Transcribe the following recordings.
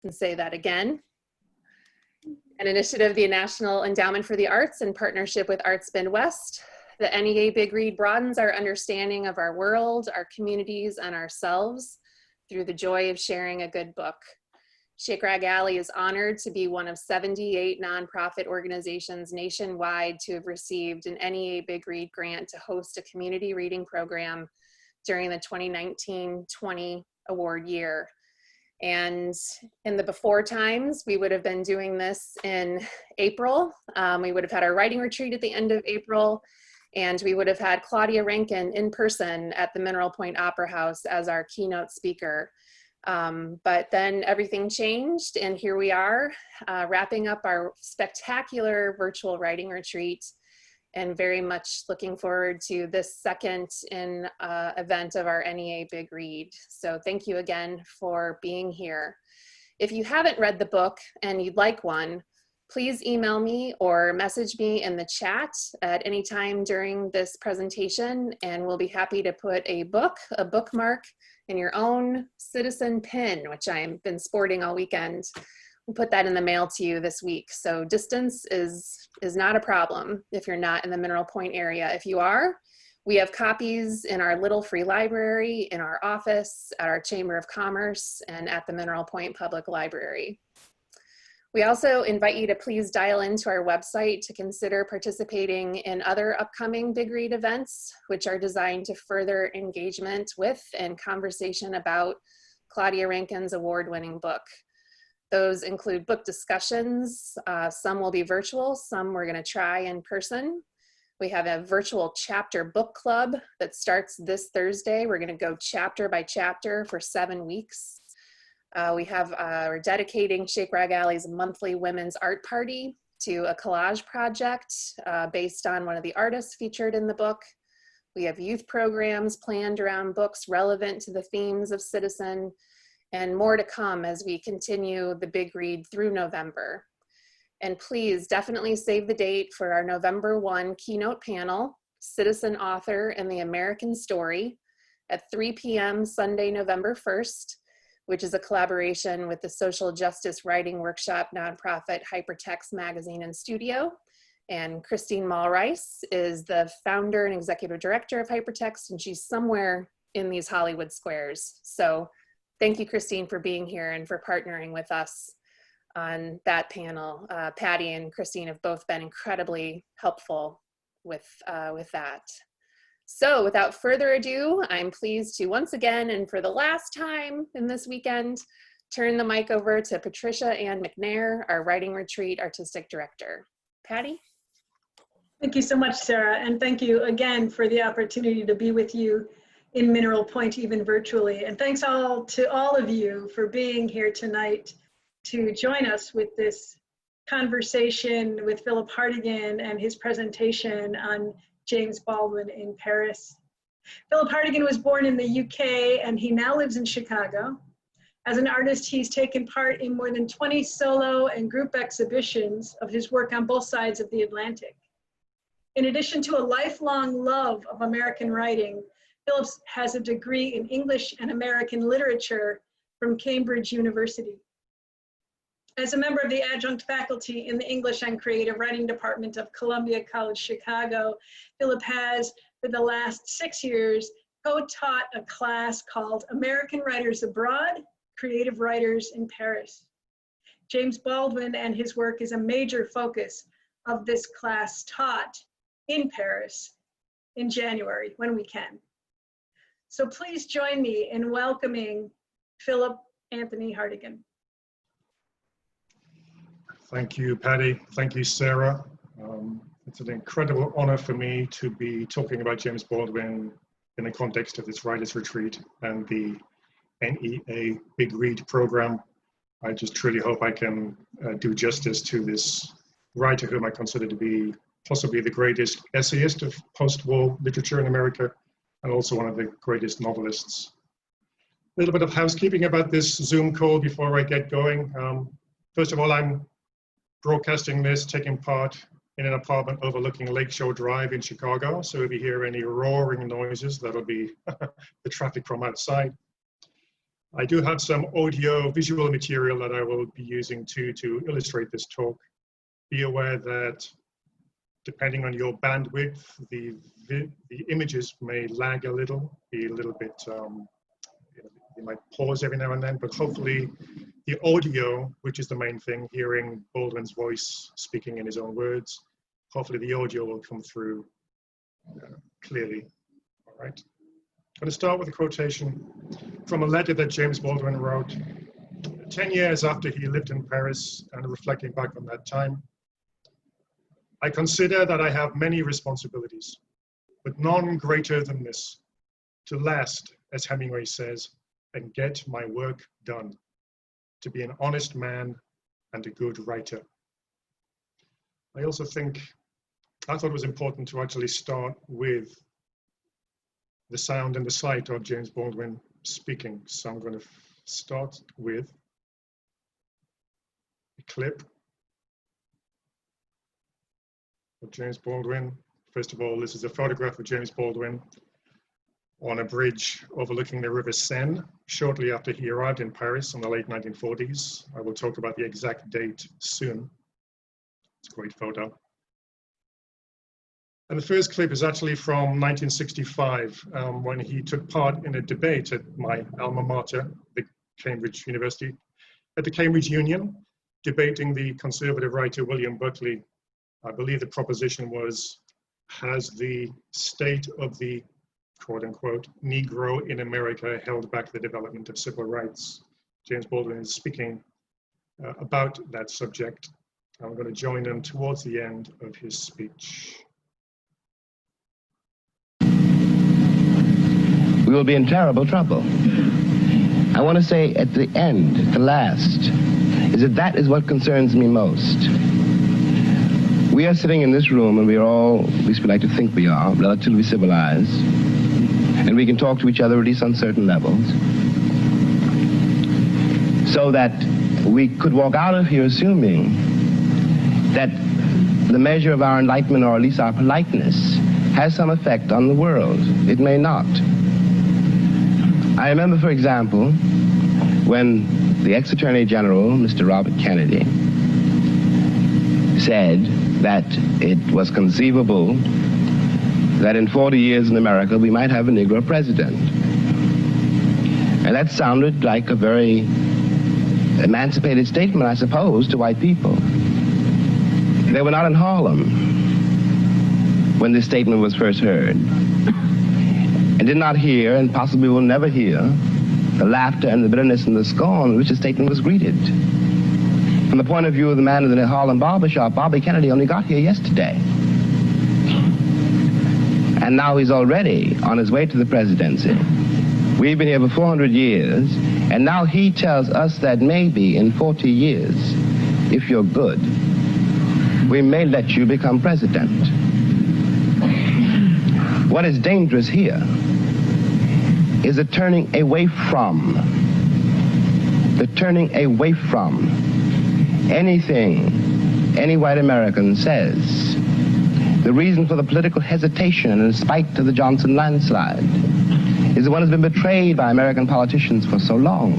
And say that again. An initiative of the National Endowment for the Arts in partnership with Arts Midwest. The NEA Big Read broadens our understanding of our world, our communities, and ourselves through the joy of sharing a good book. Shake Rag Alley is honored to be one of 78 nonprofit organizations nationwide to have received an NEA Big Read grant to host a community reading program during the 2019-20 award year. And in the before times, we would have been doing this in April. We would have had our writing retreat at the end of April, and we would have had Claudia Rankine in person at the Mineral Point Opera House as our keynote speaker. But then everything changed, and here we are wrapping up our spectacular virtual writing retreat, and very much looking forward to this second event of our NEA Big Read. So thank you again for being here. If you haven't read the book and you'd like one, please email me or message me in the chat at any time during this presentation, and we'll be happy to put a bookmark in your own citizen pin, which I've been sporting all weekend. We'll put that in the mail to you this week. So distance is not a problem if you're not in the Mineral Point area. If you are, we have copies in our little free library, in our office, at our Chamber of Commerce, and at the Mineral Point Public Library. We also invite you to please dial into our website to consider participating in other upcoming Big Read events, which are designed to further engagement with and conversation about Claudia Rankine's award-winning book. Those include book discussions. Some will be virtual, some we're gonna try in person. We have a virtual chapter book club that starts this Thursday. We're gonna go chapter by chapter for 7 weeks. We're dedicating Shake Rag Alley's monthly women's art party to a collage project based on one of the artists featured in the book. We have youth programs planned around books relevant to the themes of Citizen, and more to come as we continue the Big Read through November. And please definitely save the date for our November 1 keynote panel, Citizen Author and the American Story, at 3 p.m. Sunday, November 1st, which is a collaboration with the social justice writing workshop nonprofit Hypertext Magazine and Studio. And Christine Malrice is the founder and executive director of Hypertext, and she's somewhere in these Hollywood squares. So thank you, Christine, for being here and for partnering with us on that panel. Patty and Christine have both been incredibly helpful with that. So without further ado, I'm pleased to once again, and for the last time in this weekend, turn the mic over to Patricia Ann McNair, our Writing Retreat Artistic Director. Patty? Thank you so much, Sarah, and thank you again for the opportunity to be with you in Mineral Point, even virtually. And thanks to all of you for being here tonight to join us with this conversation with Philip Hartigan and his presentation on James Baldwin in Paris. Philip Hartigan was born in the UK and he now lives in Chicago. As an artist, he's taken part in more than 20 solo and group exhibitions of his work on both sides of the Atlantic. In addition to a lifelong love of American writing, Philip has a degree in English and American literature from Cambridge University. As a member of the adjunct faculty in the English and Creative Writing Department of Columbia College Chicago, Philip has, for the last 6 years, co-taught a class called American Writers Abroad, Creative Writers in Paris. James Baldwin and his work is a major focus of this class taught in Paris in January, when we can. So please join me in welcoming Philip Anthony Hartigan. Thank you, Patty. Thank you, Sarah. It's an incredible honor for me to be talking about James Baldwin in the context of this Writers' Retreat and the NEA Big Read program. I just truly hope I can do justice to this writer whom I consider to be possibly the greatest essayist of post-war literature in America, and also one of the greatest novelists. A little bit of housekeeping about this Zoom call before I get going. First of all, I'm broadcasting this, taking part in an apartment overlooking Lakeshore Drive in Chicago. So if you hear any roaring noises, that'll be the traffic from outside. I do have some audio visual material that I will be using to illustrate this talk. Be aware that depending on your bandwidth, the images may lag a little, be a little bit, you might pause every now and then, but hopefully the audio, which is the main thing, hearing Baldwin's voice speaking in his own words, hopefully the audio will come through clearly. All right. I'm going to start with a quotation from a letter that James Baldwin wrote 10 years after he lived in Paris, and reflecting back on that time. I consider that I have many responsibilities, but none greater than this, to last, as Hemingway says, and get my work done, to be an honest man and a good writer. I also think, I thought it was important to actually start with the sound and the sight of James Baldwin speaking. So I'm going to start with a clip of James Baldwin. First of all, this is a photograph of James Baldwin on a bridge overlooking the River Seine shortly after he arrived in Paris in the late 1940s. I will talk about the exact date soon. It's a great photo. And the first clip is actually from 1965, when he took part in a debate at my alma mater, the Cambridge University, at the Cambridge Union, debating the conservative writer William Buckley. I believe the proposition was, has the state of the quote unquote Negro in America held back the development of civil rights? James Baldwin is speaking about that subject. I'm going to join him towards the end of his speech. We will be in terrible trouble. I want to say at the end, at the last, is that is what concerns me most. We are sitting in this room, and we are all, at least we like to think we are, relatively civilized, and we can talk to each other at least on certain levels, so that we could walk out of here assuming that the measure of our enlightenment, or at least our politeness, has some effect on the world. It may not. I remember, for example, when the ex-Attorney General, Mr. Robert Kennedy, said that it was conceivable that in 40 years in America we might have a Negro president. And that sounded like a very emancipated statement, I suppose, to white people. They were not in Harlem when this statement was first heard, and did not hear, and possibly will never hear, the laughter and the bitterness and the scorn with which the statement was greeted. From the point of view of the man in the Harlem barbershop, Bobby Kennedy only got here yesterday. And now he's already on his way to the presidency. We've been here for 400 years, and now he tells us that maybe in 40 years, if you're good, we may let you become president. What is dangerous here is the turning away from anything any white American says. The reason for the political hesitation in spite of the Johnson landslide is the one has been betrayed by American politicians for so long.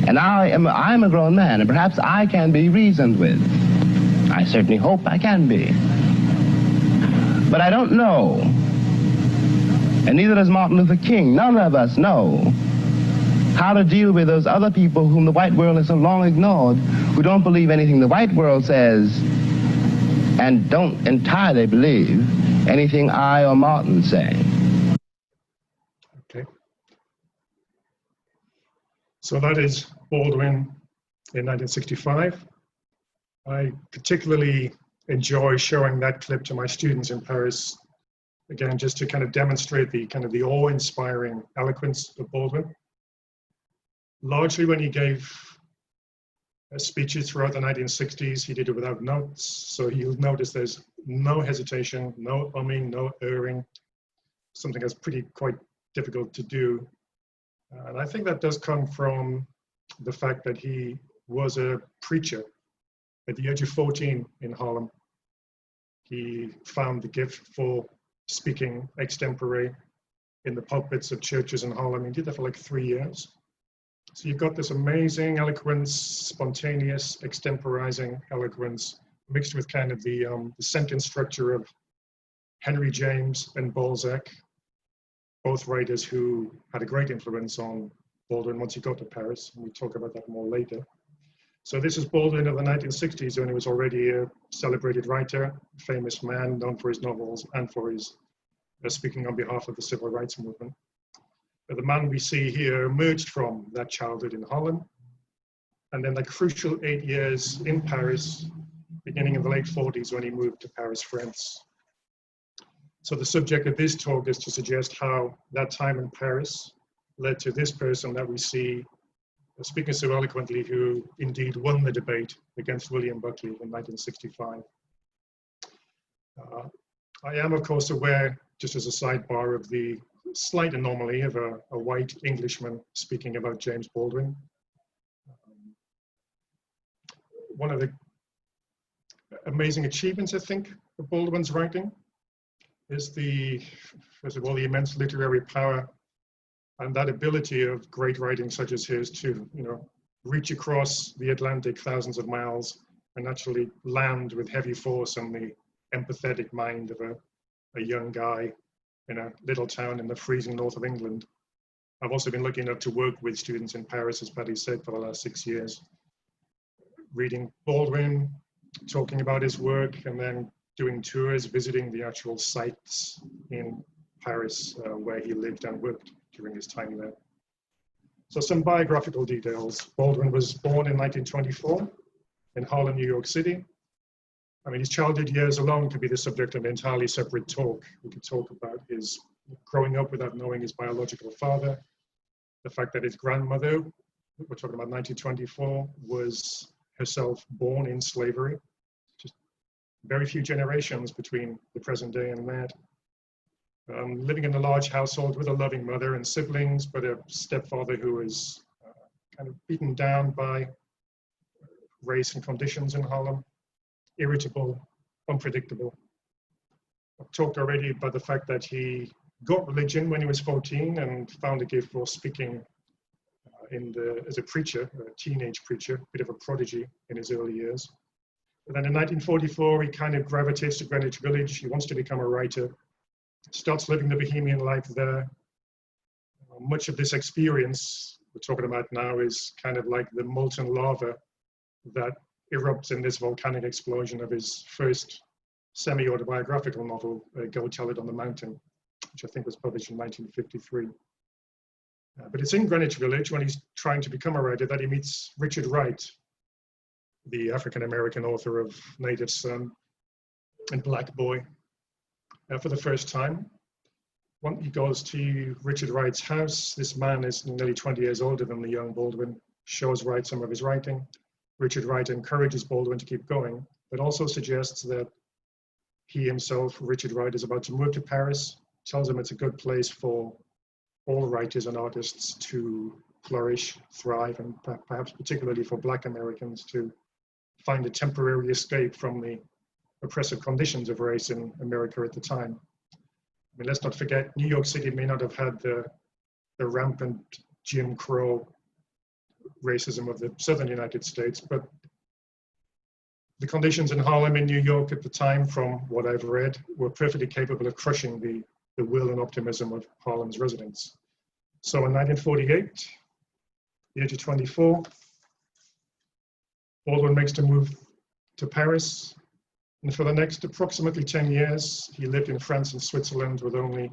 And I'm a grown man, and perhaps I can be reasoned with. I certainly hope I can be. But I don't know, and neither does Martin Luther King. None of us know how to deal with those other people whom the white world has so long ignored, who don't believe anything the white world says and don't entirely believe anything I or Martin say. Okay. So that is Baldwin in 1965. I particularly enjoy showing that clip to my students in Paris, again, just to kind of demonstrate the awe-inspiring eloquence of Baldwin. Largely when he gave speeches throughout the 1960s, he did it without notes. So you'll notice there's no hesitation, no umming, no erring, something that's quite difficult to do. And I think that does come from the fact that he was a preacher. At the age of 14 in Harlem, he found the gift for speaking extempore in the pulpits of churches in Harlem. He did that for like 3 years. So you've got this amazing eloquence, spontaneous, extemporizing eloquence, mixed with kind of the sentence structure of Henry James and Balzac, both writers who had a great influence on Baldwin once he got to Paris, and we'll talk about that more later. So this is Baldwin of the 1960s, when he was already a celebrated writer, famous man, known for his novels and for his speaking on behalf of the civil rights movement. But the man we see here emerged from that childhood in Holland, and then the crucial 8 years in Paris, beginning in the late 40s when he moved to Paris, France. So the subject of this talk is to suggest how that time in Paris led to this person that we see speaking so eloquently, who indeed won the debate against William Buckley in 1965. I am, of course, aware, just as a sidebar, of the slight anomaly of a white Englishman speaking about James Baldwin. One of the amazing achievements, I think, of Baldwin's writing is first of all, the immense literary power and that ability of great writing such as his to, reach across the Atlantic thousands of miles and actually land with heavy force on the empathetic mind of a young guy in a little town in the freezing north of England. I've also been lucky enough to work with students in Paris, as Patty said, for the last 6 years, reading Baldwin, talking about his work, and then doing tours, visiting the actual sites in Paris where he lived and worked during his time there. So some biographical details. Baldwin was born in 1924 in Harlem, New York City. I mean, his childhood years alone could be the subject of an entirely separate talk. We could talk about his growing up without knowing his biological father, the fact that his grandmother, we're talking about 1924, was herself born in slavery. Just very few generations between the present day and that. Living in a large household with a loving mother and siblings, but a stepfather who was kind of beaten down by race and conditions in Harlem, irritable, unpredictable. I've talked already about the fact that he got religion when he was 14 and found a gift for speaking as a preacher, a teenage preacher, a bit of a prodigy in his early years. But then in 1944, he kind of gravitates to Greenwich Village. He wants to become a writer. Starts living the bohemian life there. Much of this experience we're talking about now is kind of like the molten lava that erupts in this volcanic explosion of his first semi-autobiographical novel, Go Tell It on the Mountain, which I think was published in 1953. But it's in Greenwich Village when he's trying to become a writer that he meets Richard Wright, the African-American author of Native Son and Black Boy, for the first time. When he goes to Richard Wright's house, this man is nearly 20 years older than the young Baldwin, shows Wright some of his writing. Richard Wright encourages Baldwin to keep going, but also suggests that he himself, Richard Wright, is about to move to Paris, tells him it's a good place for all writers and artists to flourish, thrive, and perhaps particularly for Black Americans to find a temporary escape from the oppressive conditions of race in America at the time. I mean, let's not forget, New York City may not have had the rampant Jim Crow racism of the southern United States, but the conditions in Harlem in New York at the time, from what I've read, were perfectly capable of crushing the will and optimism of Harlem's residents. So in 1948, the age of 24, Baldwin makes the move to Paris. And for the next approximately 10 years, he lived in France and Switzerland with only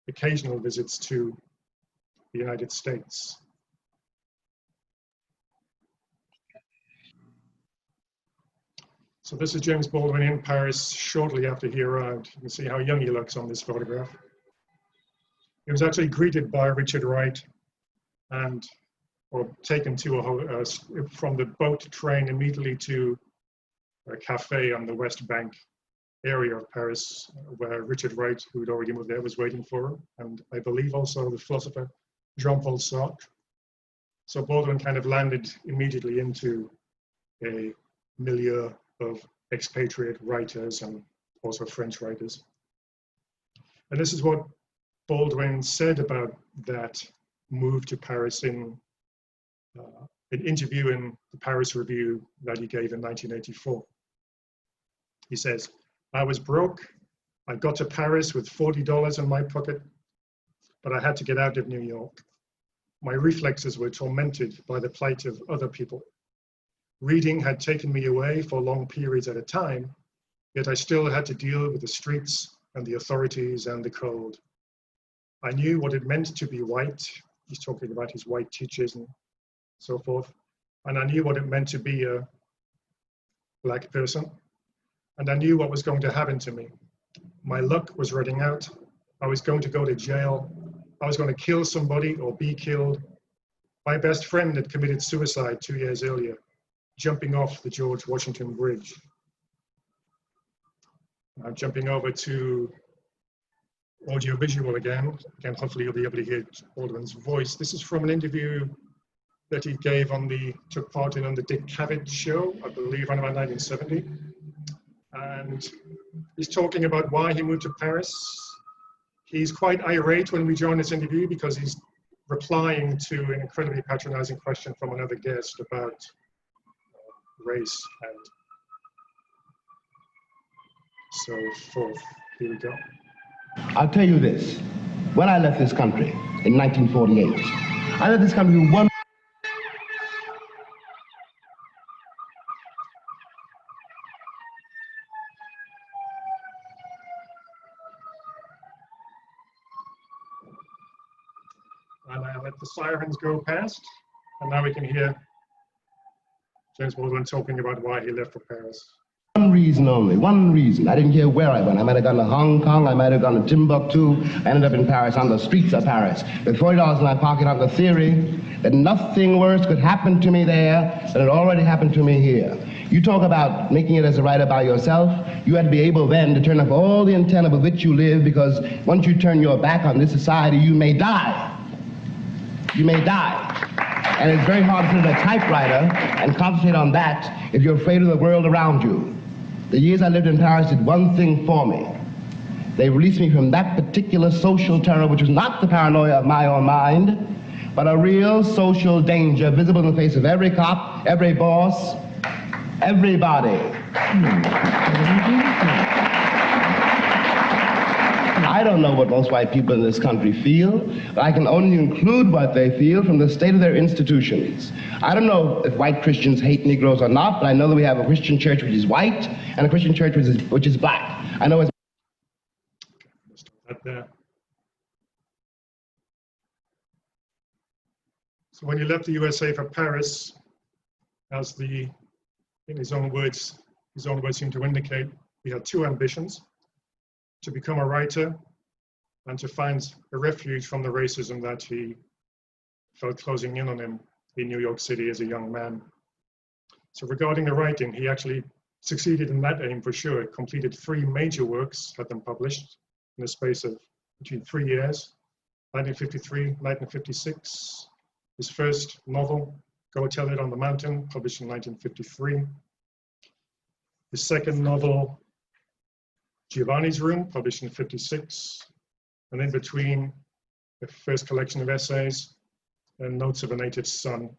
occasional visits to the United States. So this is James Baldwin in Paris shortly after he arrived. You can see how young he looks on this photograph. He was actually greeted by Richard Wright or taken to from the boat train immediately to a cafe on the West Bank area of Paris, where Richard Wright, who had already moved there, was waiting for him, and I believe also the philosopher Jean-Paul Sartre. So Baldwin kind of landed immediately into a milieu of expatriate writers and also French writers. And this is what Baldwin said about that move to Paris in an interview in the Paris Review that he gave in 1984. He says, "I was broke. I got to Paris with $40 in my pocket, but I had to get out of New York. My reflexes were tormented by the plight of other people. Reading had taken me away for long periods at a time, yet I still had to deal with the streets and the authorities and the cold. I knew what it meant to be white." He's talking about his white teachers and so forth. "And I knew what it meant to be a black person. And I knew what was going to happen to me. My luck was running out. I was going to go to jail. I was going to kill somebody or be killed. My best friend had committed suicide 2 years earlier, jumping off the George Washington Bridge." I'm jumping over to audiovisual again. Again, hopefully you'll be able to hear Baldwin's voice. This is from an interview that he gave took part in on the Dick Cavett show, I believe around about 1970. And he's talking about why he moved to Paris. He's quite irate when we join this interview because he's replying to an incredibly patronizing question from another guest about race and so forth. Here we go. I'll tell you this. When I left this country in 1948, I left this country with one. And I let the sirens go past, and now we can hear James Baldwin talking about why he left for Paris. One reason only, one reason. I didn't care where I went. I might have gone to Hong Kong, I might have gone to Timbuktu. I ended up in Paris, on the streets of Paris, with $40 in my pocket on the theory that nothing worse could happen to me there than it already happened to me here. You talk about making it as a writer by yourself. You had to be able then to turn off all the antenna with which you live, because once you turn your back on this society, you may die. You may die. And it's very hard to sit at a typewriter and concentrate on that if you're afraid of the world around you. The years I lived in Paris did one thing for me. They released me from that particular social terror, which was not the paranoia of my own mind, but a real social danger visible in the face of every cop, every boss, everybody. I don't know what most white people in this country feel, but I can only include what they feel from the state of their institutions. I don't know if white Christians hate Negroes or not, but I know that we have a Christian church which is white and a Christian church which is black. I know it's... So when he left the USA for Paris, as in his own words seem to indicate, he had two ambitions: to become a writer and to find a refuge from the racism that he felt closing in on him in New York City as a young man. So regarding the writing, he actually succeeded in that aim for sure. He completed 3 major works, had them published in the space of between 3 years, 1953, 1956. His first novel, Go Tell It on the Mountain, published in 1953. His second novel, Giovanni's Room, published in 1956. And in between, the first collection of essays and Notes of a Native Son.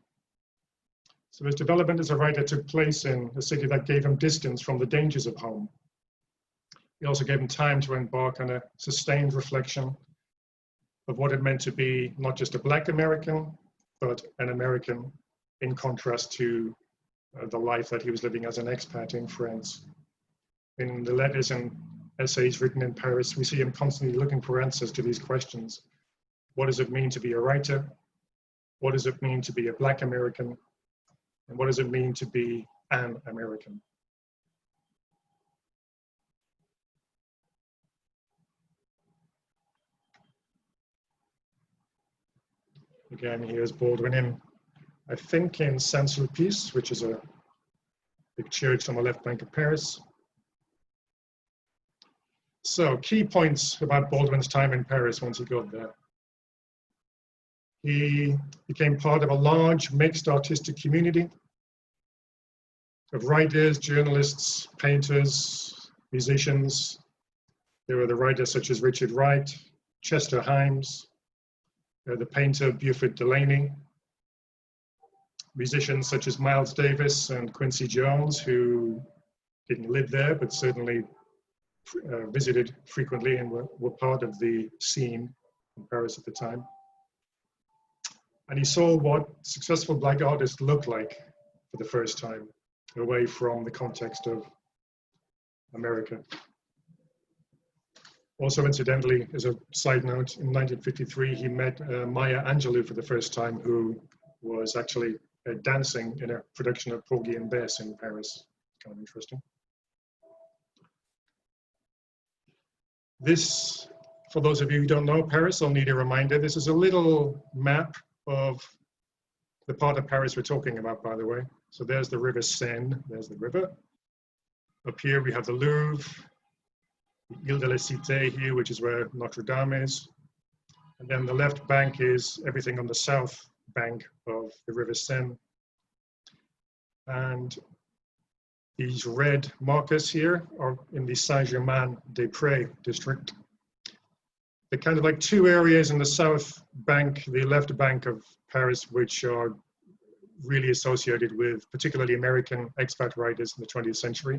So his development as a writer took place in a city that gave him distance from the dangers of home. It also gave him time to embark on a sustained reflection of what it meant to be not just a Black American, but an American, in contrast to the life that he was living as an expat in France. In the letters and essays written in Paris, we see him constantly looking for answers to these questions. What does it mean to be a writer? What does it mean to be a Black American? And what does it mean to be an American? Again, here's Baldwin in, I think, in Saint-Sulpice, which is a big church on the left bank of Paris. So, key points about Baldwin's time in Paris once he got there. He became part of a large mixed artistic community of writers, journalists, painters, musicians. There were the writers such as Richard Wright, Chester Himes, the painter Buford Delaney. musicians such as Miles Davis and Quincy Jones, who didn't live there, but certainly visited frequently and were part of the scene in Paris at the time. And he saw what successful Black artists looked like for the first time, away from the context of America. Also, incidentally, as a side note, in 1953, he met Maya Angelou for the first time, who was actually dancing in a production of Porgy and Bess in Paris. Kind of interesting. This, for those of you who don't know Paris, I'll need a reminder. This is a little map of the part of Paris we're talking about, by the way. So there's the River Seine, there's the river. Up here we have the Louvre, the Ile de la Cité here, which is where Notre Dame is. And then the left bank is everything on the south bank of the River Seine. And these red markers here are in the Saint-Germain-des-Prés district. They're kind of like two areas in the south bank, the left bank of Paris, which are really associated with particularly American expat writers in the 20th century.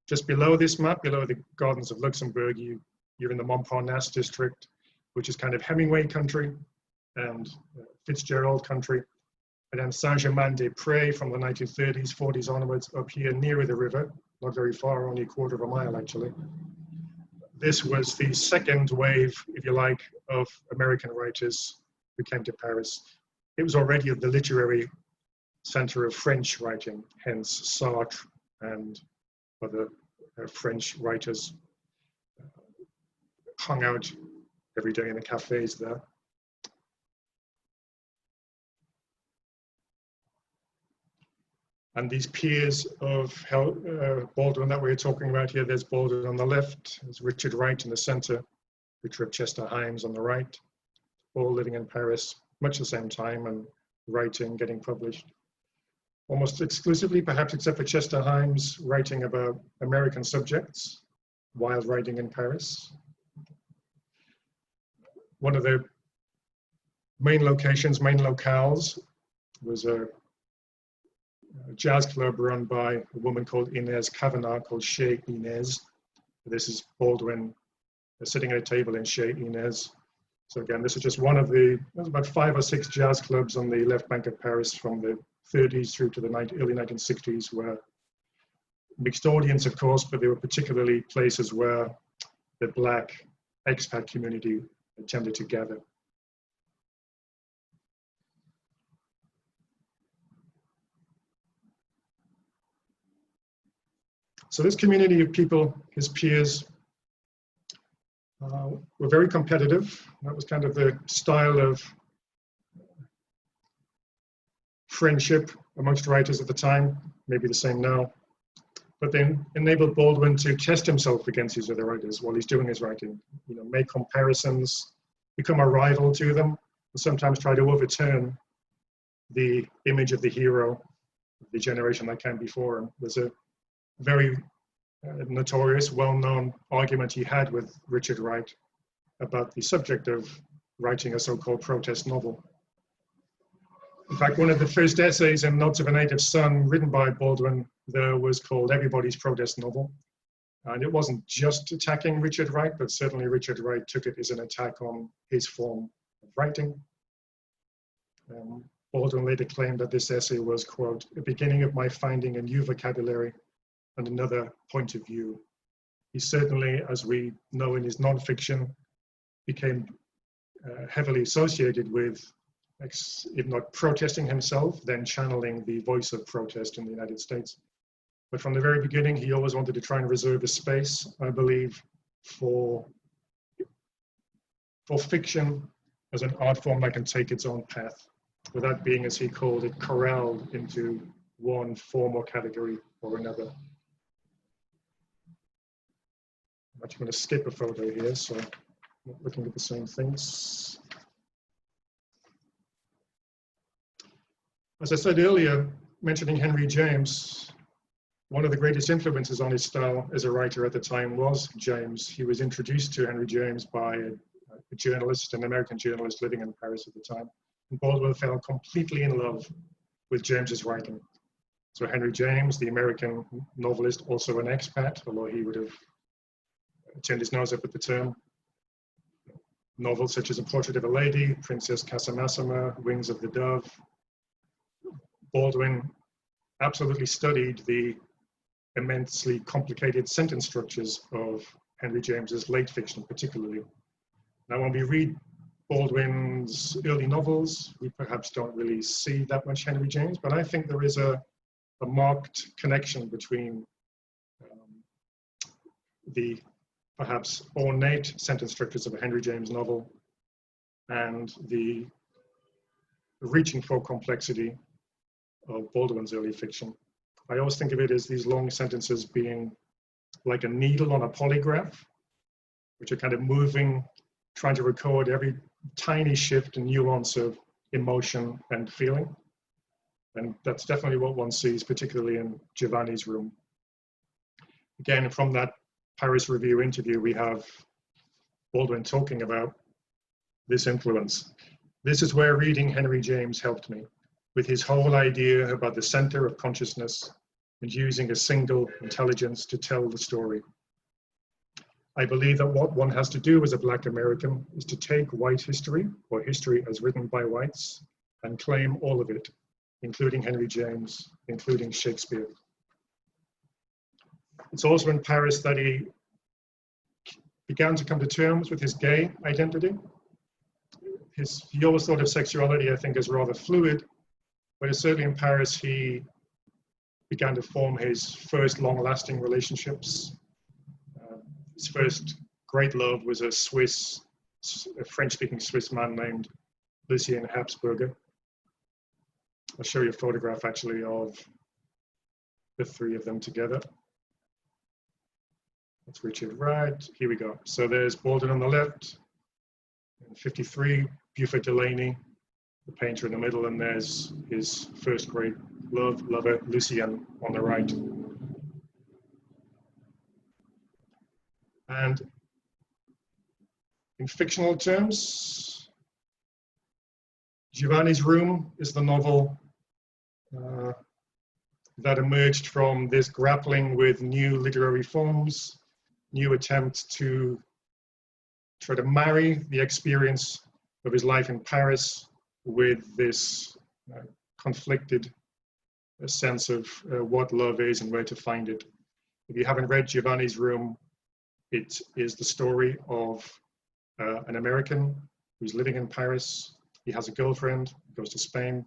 Just below this map, below the Gardens of Luxembourg, you're in the Montparnasse district, which is kind of Hemingway country and Fitzgerald country. And then Saint-Germain-des-Prés from the 1930s, 40s onwards, up here nearer the river, not very far, only a quarter of a mile actually. This was the second wave, if you like, of American writers who came to Paris. It was already the literary center of French writing, hence Sartre and other French writers hung out every day in the cafes there. And these peers of Baldwin that we're talking about here, there's Baldwin on the left, there's Richard Wright in the center, Richard Chester Himes on the right, all living in Paris, much the same time and writing, getting published. Almost exclusively, perhaps except for Chester Himes, writing about American subjects while writing in Paris. One of the main locations, main locales, was a jazz club run by a woman called Inez Kavanagh, called Chez Inez. This is Baldwin sitting at a table in Chez Inez. So again, this is just one of there's about 5 or 6 jazz clubs on the left bank of Paris from the 30s through to the early 1960s, where mixed audience, of course, but they were particularly places where the Black expat community tended to gather. So this community of people, his peers, were very competitive. That was kind of the style of friendship amongst writers at the time, maybe the same now. But then enabled Baldwin to test himself against these other writers while he's doing his writing. You know, make comparisons, become a rival to them, and sometimes try to overturn the image of the hero of the generation that came before him. There's a very notorious, well-known argument he had with Richard Wright about the subject of writing a so-called protest novel. In fact, one of the first essays in Notes of a Native Son written by Baldwin there was called Everybody's Protest Novel. And it wasn't just attacking Richard Wright, but certainly Richard Wright took it as an attack on his form of writing. Baldwin later claimed that this essay was, quote, a beginning of my finding a new vocabulary and another point of view. He certainly, as we know in his nonfiction, became heavily associated with, if not protesting himself, then channeling the voice of protest in the United States. But from the very beginning, he always wanted to try and reserve a space, I believe, for fiction as an art form that can take its own path, without being, as he called it, corralled into one form or category or another. I'm actually going to skip a photo here, so I'm not looking at the same things. As I said earlier, mentioning Henry James, one of the greatest influences on his style as a writer at the time was James. He was introduced to Henry James by a journalist, an American journalist living in Paris at the time. And Baldwin fell completely in love with James's writing. So Henry James, the American novelist, also an expat, although he would have turned his nose up at the term. Novels such as A Portrait of a Lady, Princess Casamassima, Wings of the Dove. Baldwin absolutely studied the immensely complicated sentence structures of Henry James's late fiction, particularly. Now, when we read Baldwin's early novels, we perhaps don't really see that much Henry James, but I think there is a marked connection between the perhaps ornate sentence structures of a Henry James novel and the reaching for complexity of Baldwin's early fiction. I always think of it as these long sentences being like a needle on a polygraph, which are kind of moving, trying to record every tiny shift and nuance of emotion and feeling. And that's definitely what one sees, particularly in Giovanni's Room. Again, from that Paris Review interview, we have Baldwin talking about this influence. This is where reading Henry James helped me, with his whole idea about the center of consciousness and using a single intelligence to tell the story. I believe that what one has to do as a Black American is to take white history, or history as written by whites, and claim all of it, including Henry James, including Shakespeare. It's also in Paris that he began to come to terms with his gay identity. He always thought of sexuality, I think, as rather fluid, but certainly in Paris he began to form his first long-lasting relationships. His first great love was a French-speaking Swiss man named Lucien Habsburger. I'll show you a photograph actually of the three of them together. That's Richard Wright. Here we go. So there's Baldwin on the left, in 53, Buford Delaney, the painter in the middle, and there's his first great lover, Lucien, on the right. And in fictional terms, Giovanni's Room is the novel that emerged from this grappling with new literary forms, new attempts to try to marry the experience of his life in Paris with this conflicted sense of what love is and where to find it. If you haven't read Giovanni's Room, it is the story of an American who's living in Paris. He has a girlfriend, goes to Spain.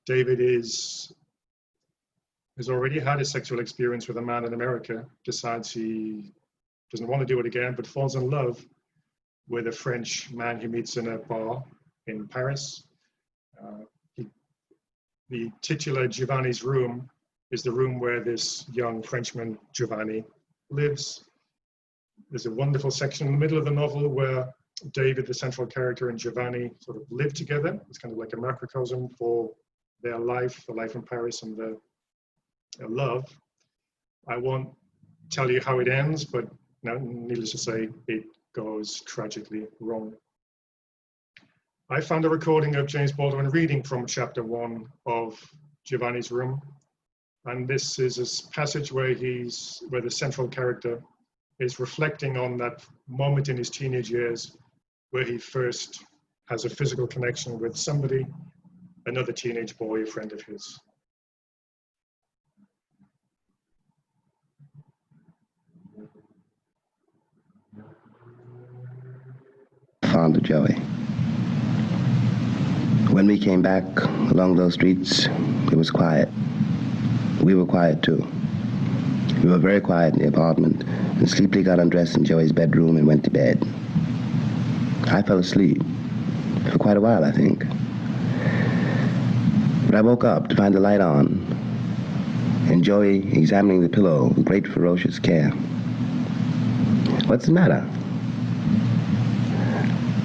David has already had a sexual experience with a man in America, decides he doesn't want to do it again, but falls in love with a French man he meets in a bar in Paris. The titular Giovanni's Room is the room where this young Frenchman, Giovanni, lives. There's a wonderful section in the middle of the novel where David, the central character, and Giovanni sort of live together. It's kind of like a macrocosm for their life, the life in Paris, and their love. I won't tell you how it ends, but needless to say, it goes tragically wrong. I found a recording of James Baldwin reading from chapter 1 of Giovanni's Room, and this is a passage where the central character is reflecting on that moment in his teenage years where he first has a physical connection with somebody, another teenage boy, a friend of his. Fond of Joey. When we came back along those streets, it was quiet. We were quiet too. We were very quiet in the apartment and sleepily got undressed in Joey's bedroom and went to bed. I fell asleep for quite a while, I think. But I woke up to find the light on and Joey examining the pillow with great ferocious care. What's the matter?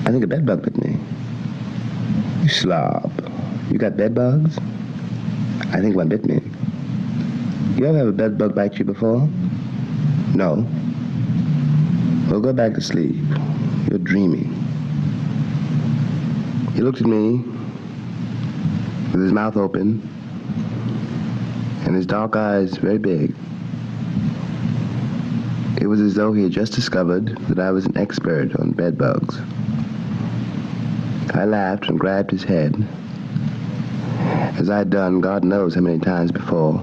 I think a bed bug bit me. You slob. You got bed bugs? I think one bit me. You ever have a bed bug bite you before? No. Well, go back to sleep. You're dreaming. He looked at me with his mouth open and his dark eyes very big. It was as though he had just discovered that I was an expert on bed bugs. I laughed and grabbed his head, as I had done God knows how many times before,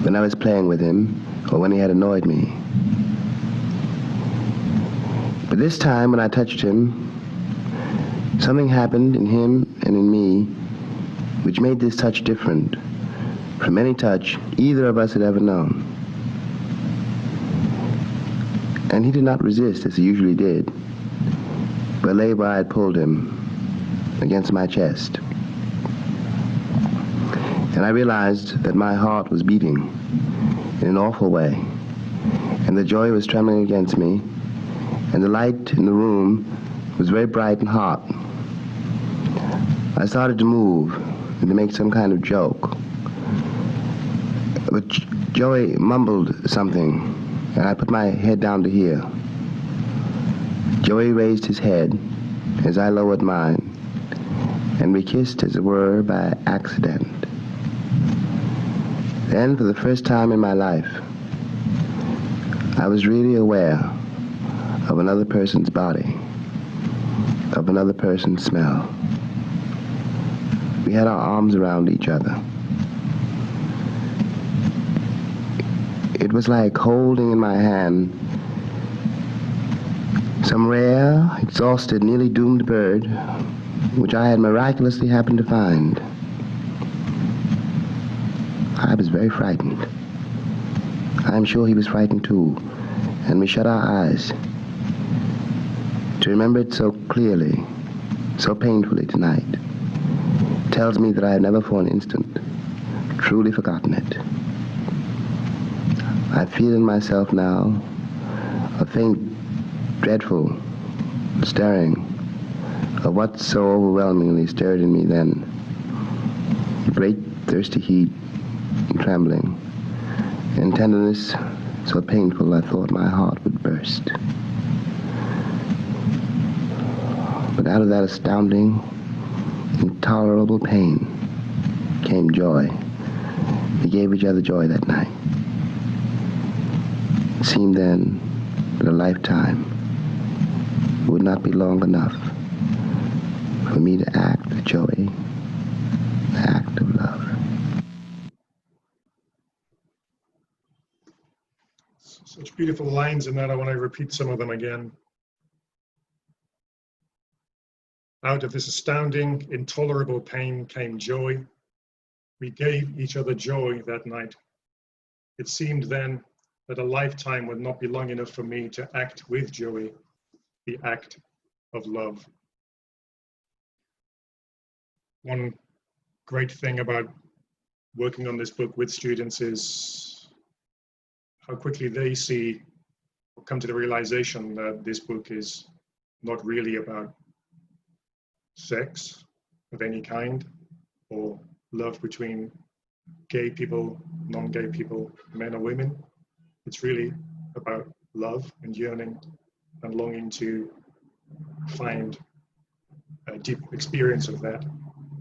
when I was playing with him or when he had annoyed me. But this time when I touched him, something happened in him and in me which made this touch different from any touch either of us had ever known. And he did not resist as he usually did, but lay where I had pulled him against my chest. And I realized that my heart was beating in an awful way, and the joy was trembling against me, and the light in the room was very bright and hot. I started to move and to make some kind of joke, but Joey mumbled something, and I put my head down to hear. Joey raised his head as I lowered mine, and we kissed, as it were, by accident. Then, for the first time in my life, I was really aware of another person's body, of another person's smell. We had our arms around each other. It was like holding in my hand some rare, exhausted, nearly doomed bird, which I had miraculously happened to find. I was very frightened. I'm sure he was frightened too, and we shut our eyes. To remember it so clearly, so painfully tonight, tells me that I have never for an instant truly forgotten it. I feel in myself now a faint, dreadful stirring of what so overwhelmingly stirred in me then. Great thirsty heat and trembling, and tenderness so painful I thought my heart would burst. But out of that astounding, intolerable pain came joy. We gave each other joy that night. It seemed then that a lifetime would not be long enough for me to act with Joey, the act of love. Such beautiful lines in that. I want to repeat some of them again. Out of this astounding, intolerable pain came joy. We gave each other joy that night. It seemed then that a lifetime would not be long enough for me to act with Joey, the act of love. One great thing about working on this book with students is how quickly they see or come to the realization that this book is not really about sex of any kind or love between gay people, non-gay people, men or women. It's really about love and yearning and longing to find a deep experience of that.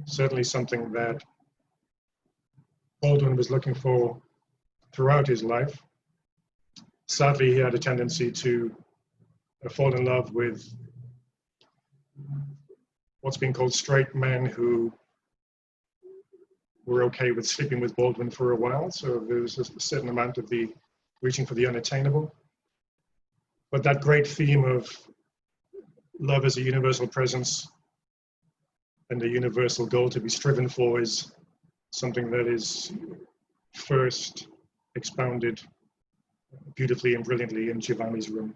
Certainly something that Baldwin was looking for throughout his life. Sadly, he had a tendency to fall in love with what's been called straight men who were okay with sleeping with Baldwin for a while. So there was a certain amount of the reaching for the unattainable. But that great theme of love as a universal presence and a universal goal to be striven for is something that is first expounded beautifully and brilliantly in Giovanni's room.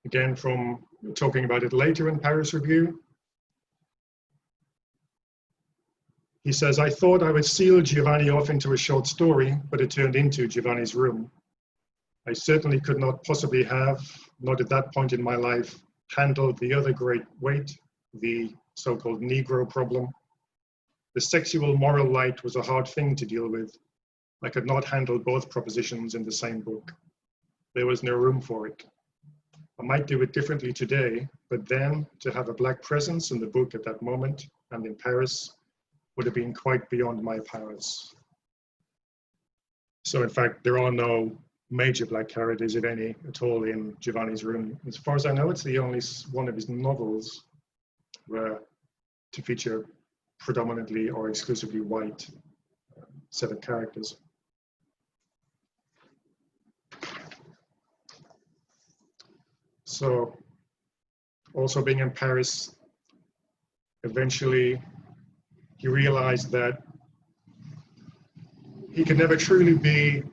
Again, from talking about it later in Paris Review, he says, I thought I would seal Giovanni off into a short story, but it turned into Giovanni's room. I certainly could not possibly have, not at that point in my life, handled the other great weight, the so-called Negro problem. The sexual moral light was a hard thing to deal with. I could not handle both propositions in the same book. There was no room for it. I might do it differently today, but then to have a black presence in the book at that moment and in Paris would have been quite beyond my powers. So in fact, there are no major black characters, if any, at all in Giovanni's room. As far as I know, it's the only one of his novels where to feature predominantly or exclusively white set of characters. So also being in Paris, eventually he realized that he could never truly be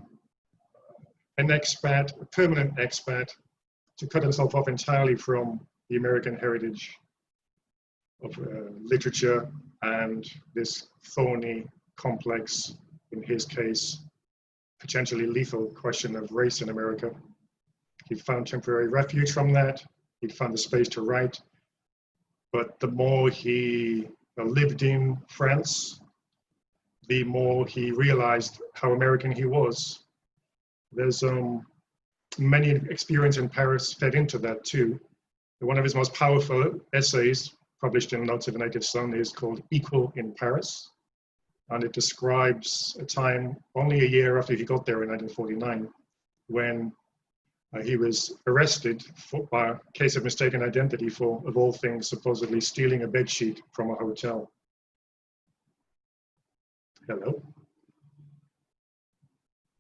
an expat, a permanent expat, to cut himself off entirely from the American heritage of literature and this thorny, complex, in his case, potentially lethal question of race in America. He found temporary refuge from that. He'd found the space to write. But the more he lived in France, the more he realized how American he was. There's many experience in Paris fed into that too. One of his most powerful essays, published in Notes of a Native Son, is called Equal in Paris. And it describes a time only a year after he got there in 1949, when he was arrested by a case of mistaken identity for, of all things, supposedly stealing a bedsheet from a hotel. Hello.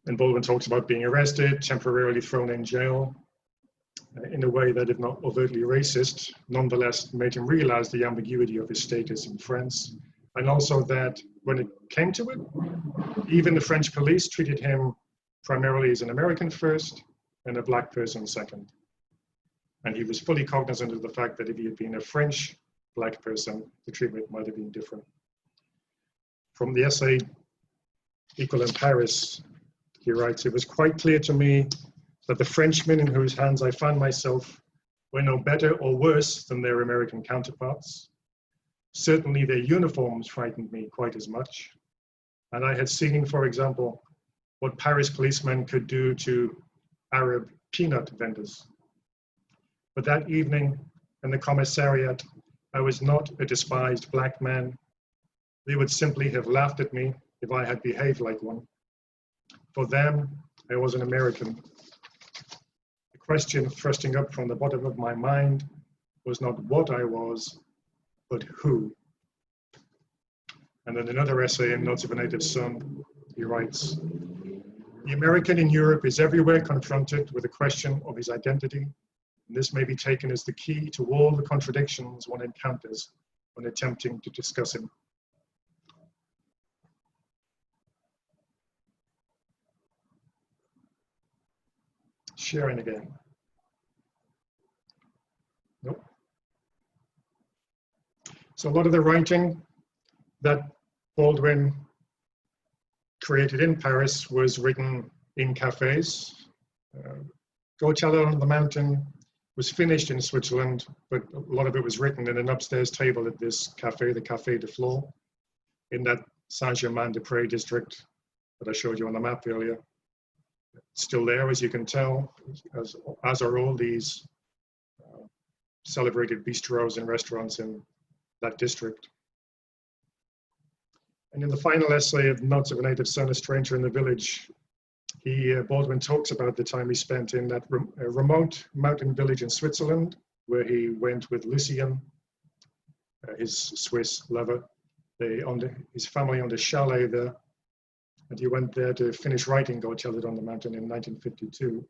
And Baldwin talks about being arrested, temporarily thrown in jail, in a way that, if not overtly racist, nonetheless made him realize the ambiguity of his status in France. And also that when it came to it, even the French police treated him primarily as an American first and a black person second. And he was fully cognizant of the fact that if he had been a French black person, the treatment might have been different. From the essay, Equal in Paris, he writes, "It was quite clear to me that the Frenchmen in whose hands I found myself were no better or worse than their American counterparts. Certainly their uniforms frightened me quite as much. And I had seen, for example, what Paris policemen could do to Arab peanut vendors. But that evening in the commissariat, I was not a despised black man. They would simply have laughed at me if I had behaved like one. For them, I was an American. The question thrusting up from the bottom of my mind was not what I was, but who." And then another essay in Notes of a Native Son, he writes, "The American in Europe is everywhere confronted with the question of his identity, and this may be taken as the key to all the contradictions one encounters when attempting to discuss him." Sharing again. Nope. So a lot of the writing that Baldwin created in Paris was written in cafes. Go Cello on the Mountain was finished in Switzerland, but a lot of it was written in an upstairs table at this cafe, the Café de Flore, in that Saint-Germain-des-Prés district that I showed you on the map earlier. Still there, as you can tell, as are all these celebrated bistros and restaurants in that district. And in the final essay of Notes of a Native Son, A Stranger in the Village, Baldwin talks about the time he spent in that remote mountain village in Switzerland, where he went with Lucien, his Swiss lover. His family owned a chalet there, and he went there to finish writing Go Cello on the Mountain in 1952.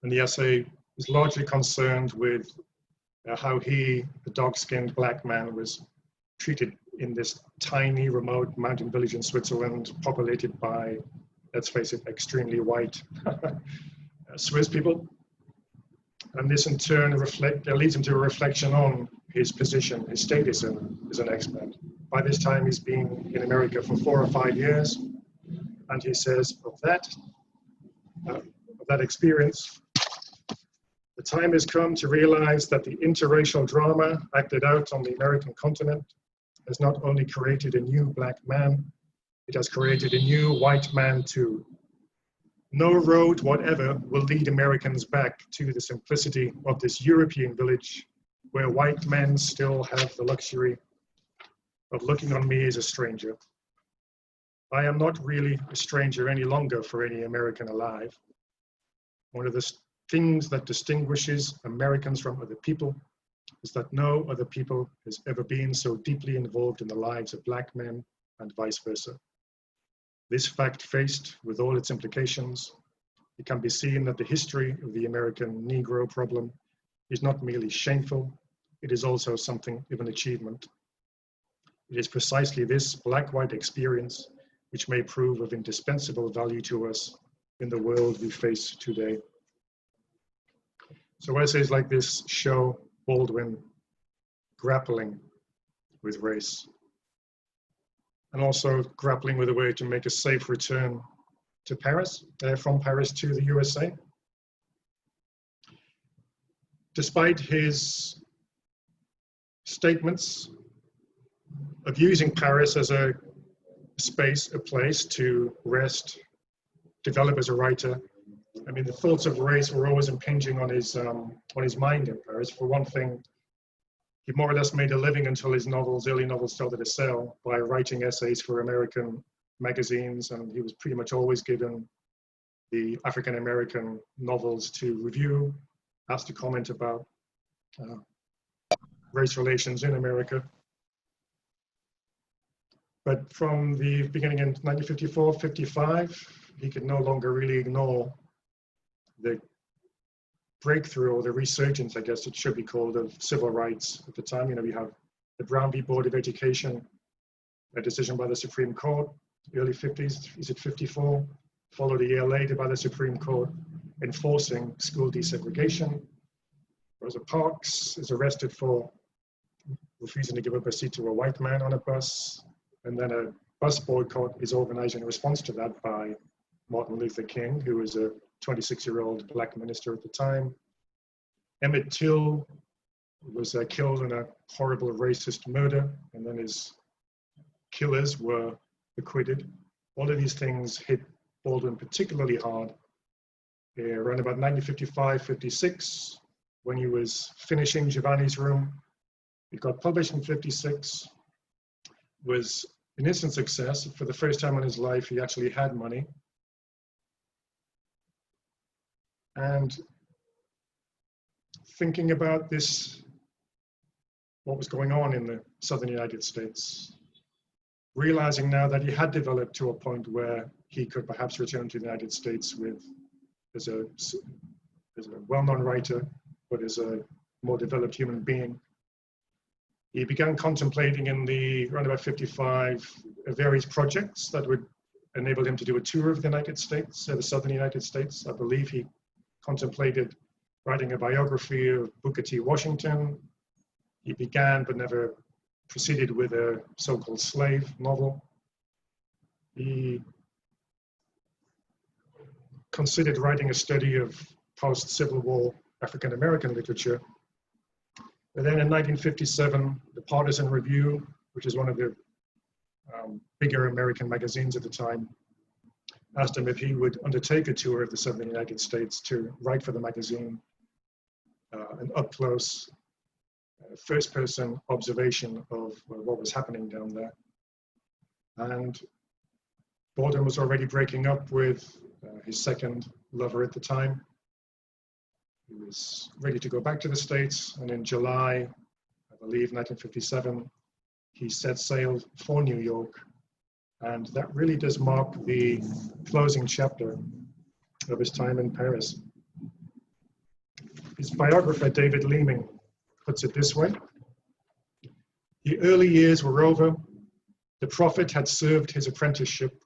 And the essay is largely concerned with how he, the dark-skinned black man, was treated in this tiny, remote mountain village in Switzerland, populated by, let's face it, extremely white Swiss people. And this in turn leads him to a reflection on his position, his status as an expat. By this time, he's been in America for 4 or 5 years. And he says, of that experience, the time has come to realize that the interracial drama acted out on the American continent has not only created a new black man, it has created a new white man too. No road whatever will lead Americans back to the simplicity of this European village where white men still have the luxury of looking on me as a stranger. I am not really a stranger any longer for any American alive. One of the things that distinguishes Americans from other people is that no other people has ever been so deeply involved in the lives of Black men and vice versa. This fact faced with all its implications, it can be seen that the history of the American Negro problem is not merely shameful, it is also something of an achievement. It is precisely this Black-white experience which may prove of indispensable value to us in the world we face today. So essays like this show Baldwin grappling with race and also grappling with a way to make a safe return to Paris, from Paris to the USA. Despite his statements of using Paris as a space, a place to rest, develop as a writer, I mean, the thoughts of race were always impinging on his mind in Paris. For one thing, he more or less made a living until his early novels started to sell by writing essays for American magazines, and he was pretty much always given the African-American novels to review, asked to comment about race relations in America. But from the beginning in 1954-55, he could no longer really ignore the breakthrough or the resurgence, I guess it should be called, of civil rights at the time. You know, we have the Brown v. Board of Education, a decision by the Supreme Court, early 50s, is it 54, followed a year later by the Supreme Court enforcing school desegregation. Rosa Parks is arrested for refusing to give up a seat to a white man on a bus, and then a bus boycott is organized in response to that by Martin Luther King, who was a 26-year-old Black minister at the time. Emmett Till was killed in a horrible racist murder, and then his killers were acquitted. All of these things hit Baldwin particularly hard around about 1955-56, when he was finishing Giovanni's Room. It got published in 56, was an instant success. For the first time in his life, he actually had money. And thinking about this, what was going on in the southern United States, realizing now that he had developed to a point where he could perhaps return to the United States as a well-known writer, but as a more developed human being. He began contemplating around about 55, various projects that would enable him to do a tour of the United States, the southern United States. I believe he contemplated writing a biography of Booker T. Washington. He began, but never proceeded with a so-called slave novel. He considered writing a study of post-Civil War African-American literature. But then in 1957, the Partisan Review, which is one of the bigger American magazines at the time, asked him if he would undertake a tour of the southern United States to write for the magazine an up-close, first-person observation of what was happening down there. And Baldwin was already breaking up with his second lover at the time. He was ready to go back to the States, and in July, I believe, 1957, he set sail for New York. And that really does mark the closing chapter of his time in Paris. His biographer, David Leeming, puts it this way: the early years were over. The prophet had served his apprenticeship.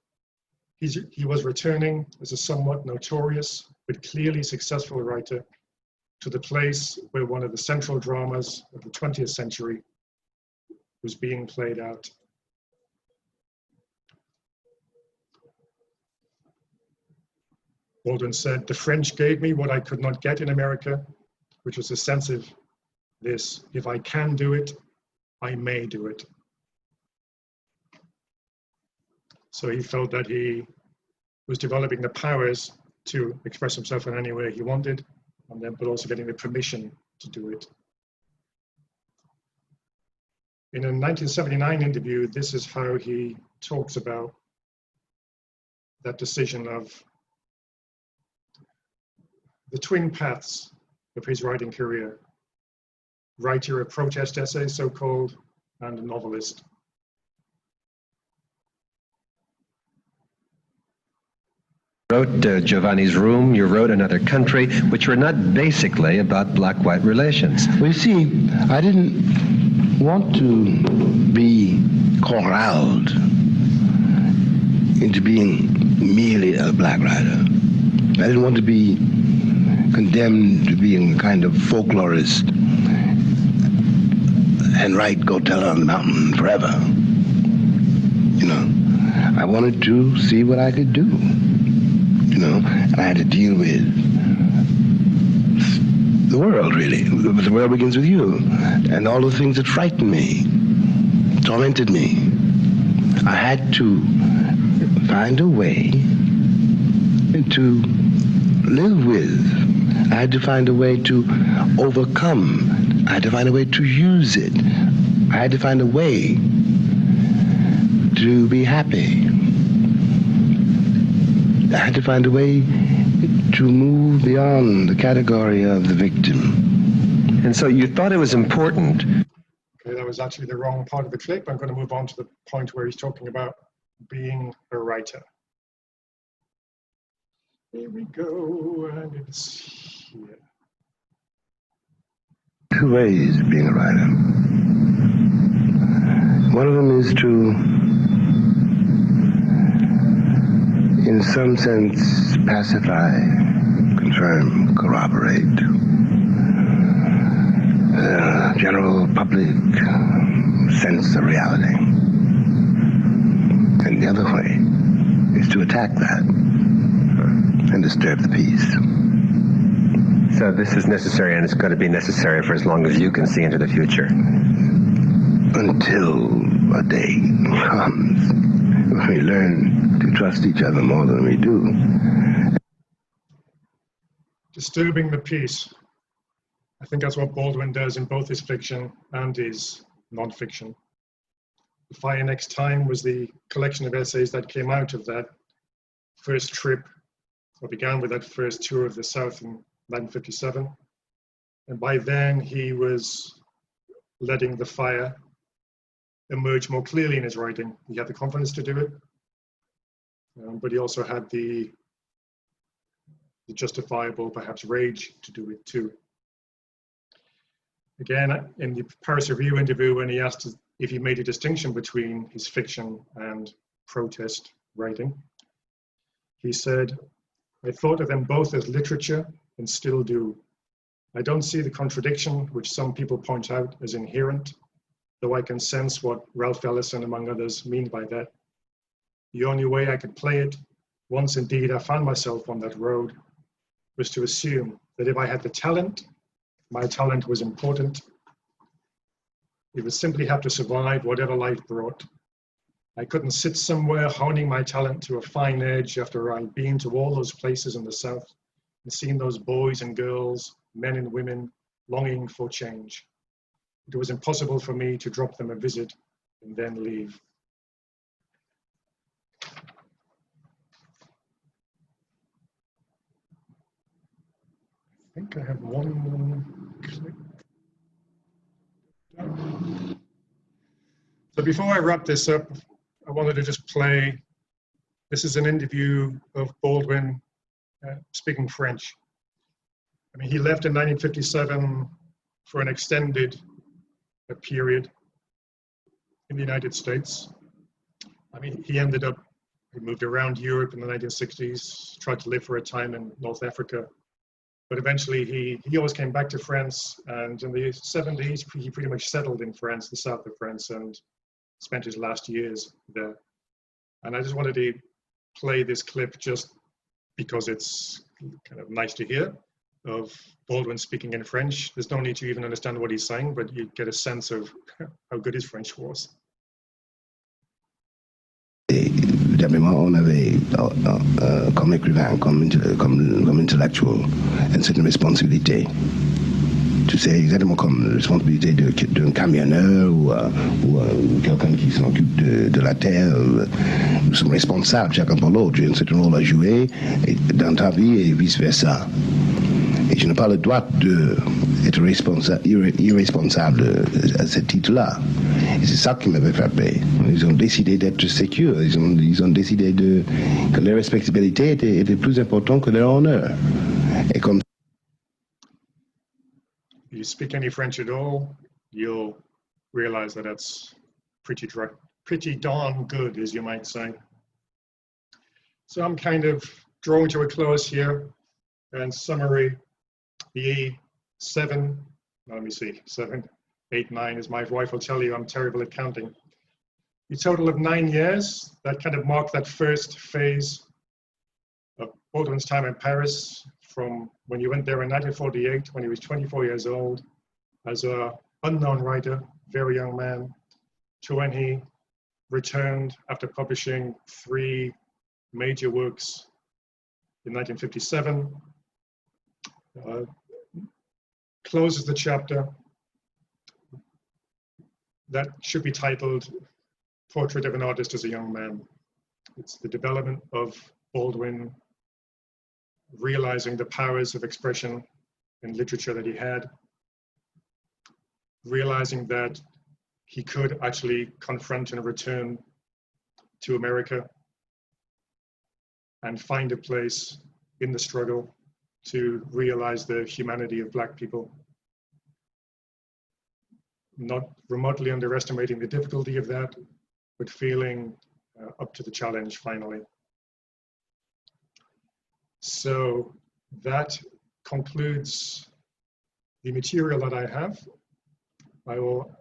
He was returning as a somewhat notorious but clearly successful writer to the place where one of the central dramas of the 20th century was being played out. Baldwin said, "The French gave me what I could not get in America, which was a sense of this: if I can do it, I may do it." So he felt that he was developing the powers to express himself in any way he wanted, and then, but also getting the permission to do it. In a 1979 interview, this is how he talks about that decision of the twin paths of his writing career. Writer of protest essays, so-called, and a novelist. You wrote Giovanni's Room, you wrote Another Country, which were not basically about black-white relations. Well, you see, I didn't want to be corralled into being merely a black writer. I didn't want to be condemned to being a kind of folklorist and write Go Tell It on the Mountain forever. You know, I wanted to see what I could do. You know, and I had to deal with the world, really. The world begins with you. And all the things that frightened me, tormented me. I had to find a way to live with. I had to find a way to overcome. I had to find a way to use it. I had to find a way to be happy. I had to find a way to move beyond the category of the victim. And so you thought it was important. Okay, that was actually the wrong part of the clip. I'm going to move on to the point where he's talking about being a writer. Here we go, and it's here. Two ways of being a writer. One of them is to, in some sense, pacify, confirm, corroborate the general public sense of reality. And the other way is to attack that and disturb the peace. So this is necessary, and it's going to be necessary for as long as you can see into the future. Until a day comes when we learn to trust each other more than we do. Disturbing the peace. I think that's what Baldwin does in both his fiction and his non-fiction. The Fire Next Time was the collection of essays that came out of that first trip, or began with that first tour of the South in 1957. And by then he was letting the fire emerge more clearly in his writing. He had the confidence to do it, but he also had the justifiable, perhaps, rage to do it too. Again, in the Paris Review interview, when he asked if he made a distinction between his fiction and protest writing, he said, "I thought of them both as literature and still do. I don't see the contradiction which some people point out as inherent, though I can sense what Ralph Ellison, among others, mean by that. The only way I could play it, once indeed I found myself on that road, was to assume that if I had the talent, my talent was important. It would simply have to survive whatever life brought. I couldn't sit somewhere honing my talent to a fine edge after I'd been to all those places in the South and seen those boys and girls, men and women, longing for change. It was impossible for me to drop them a visit and then leave." I think I have one more clip. So before I wrap this up, I wanted to just play, this is an interview of Baldwin speaking French. I mean, he left in 1957 for an extended period in the United States. I mean, he moved around Europe in the 1960s, tried to live for a time in North Africa. But eventually he always came back to France, and in the 70s he pretty much settled in France, the south of France, and spent his last years there. And I just wanted to play this clip just because it's kind of nice to hear, of Baldwin speaking in French. There's no need to even understand what he's saying, but you get a sense of how good his French was. On avait, comme écrivain, comme intellectuel, une certaine responsabilité. C'est exactement comme la responsabilité d'un camionneur ou quelqu'un qui s'occupe de la terre. Nous sommes responsables chacun pour l'autre. J'ai un certain rôle à jouer dans ta vie et vice-versa. Et je n'ai pas le droit d'être irresponsable à ce titre-là. Et c'est ça qui m'avait frappé. Ils ont décidé d'être sécures. Ils ont décidé que leur respectabilité était plus importante que leur honneur. Et comme You speak any French at all, you'll realize that that's pretty darn good, as you might say. So I'm kind of drawing to a close here. And summary, the 7, let me see, 7, 8, 9, as my wife will tell you, I'm terrible at counting. A total of 9 years, that kind of marked that first phase of Baldwin's time in Paris, from when you went there in 1948, when he was 24 years old, as an unknown writer, very young man, to when he returned after publishing 3 major works in 1957, closes the chapter that should be titled Portrait of an Artist as a Young Man. It's the development of Baldwin realizing the powers of expression in literature that he had, realizing that he could actually confront and return to America and find a place in the struggle to realize the humanity of Black people, not remotely underestimating the difficulty of that, but feeling up to the challenge finally. So that concludes the material that I have. I will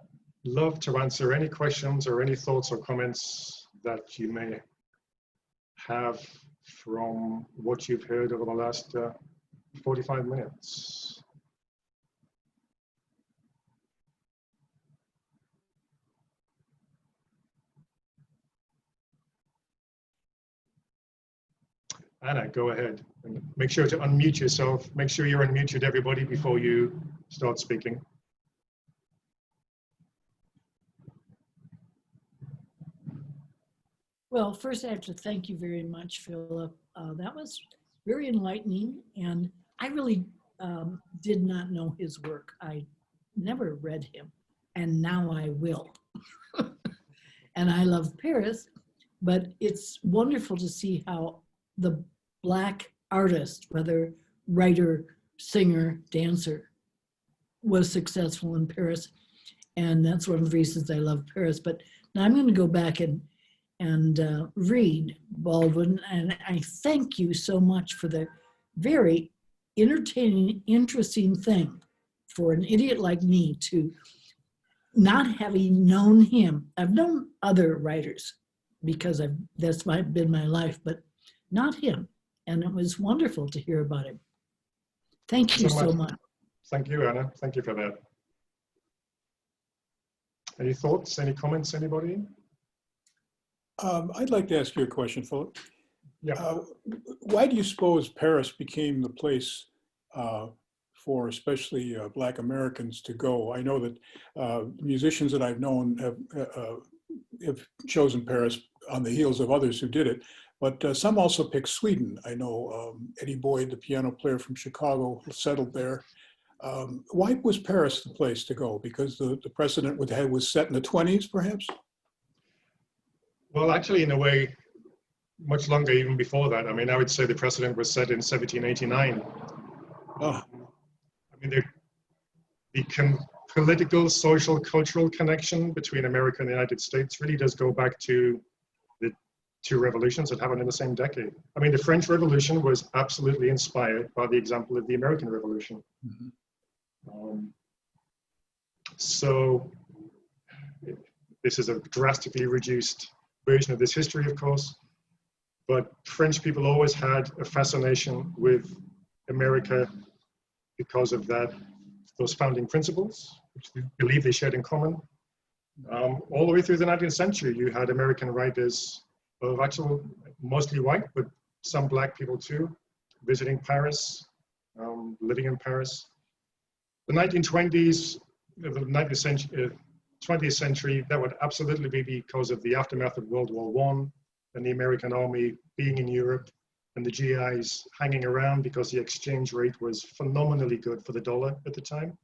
love to answer any questions or any thoughts or comments that you may have from what you've heard over the last 45 minutes. Anna, go ahead and make sure to unmute yourself. Make sure you're unmuted, everybody, before you start speaking. Well, first I have to thank you very much, Philip. That was very enlightening, and I really did not know his work. I never read him, and now I will. And I love Paris, but it's wonderful to see how the Black artist, whether writer, singer, dancer, was successful in Paris. And that's one of the reasons I love Paris. But now I'm going to go back and read Baldwin. And I thank you so much for the very entertaining, interesting thing for an idiot like me to not having known him. I've known other writers because that's been my life, but not him. And it was wonderful to hear about him. Thank you so much. Thank you, Anna. Thank you for that. Any thoughts, any comments, anybody? I'd like to ask you a question, Philip. Yeah. Why do you suppose Paris became the place for especially Black Americans to go? I know that musicians that I've known have chosen Paris on the heels of others who did it, but some also picked Sweden. I know Eddie Boyd, the piano player from Chicago, settled there. Why was Paris the place to go? Because the precedent was set in the 20s, perhaps? Well, actually, in a way, much longer even before that. I mean, I would say the precedent was set in 1789. Oh. I mean, the political, social, cultural connection between America and the United States really does go back to the 2 revolutions that happened in the same decade. I mean, the French Revolution was absolutely inspired by the example of the American Revolution. Mm-hmm. So this is a drastically reduced version of this history, of course, but French people always had a fascination with America because of those founding principles, which they believe they shared in common. All the way through the 19th century, you had American writers of actual, mostly white, but some Black people too, visiting Paris, living in Paris. The 1920s, the 19th century, 20th century, that would absolutely be because of the aftermath of World War I and the American army being in Europe and the GIs hanging around because the exchange rate was phenomenally good for the dollar at the time.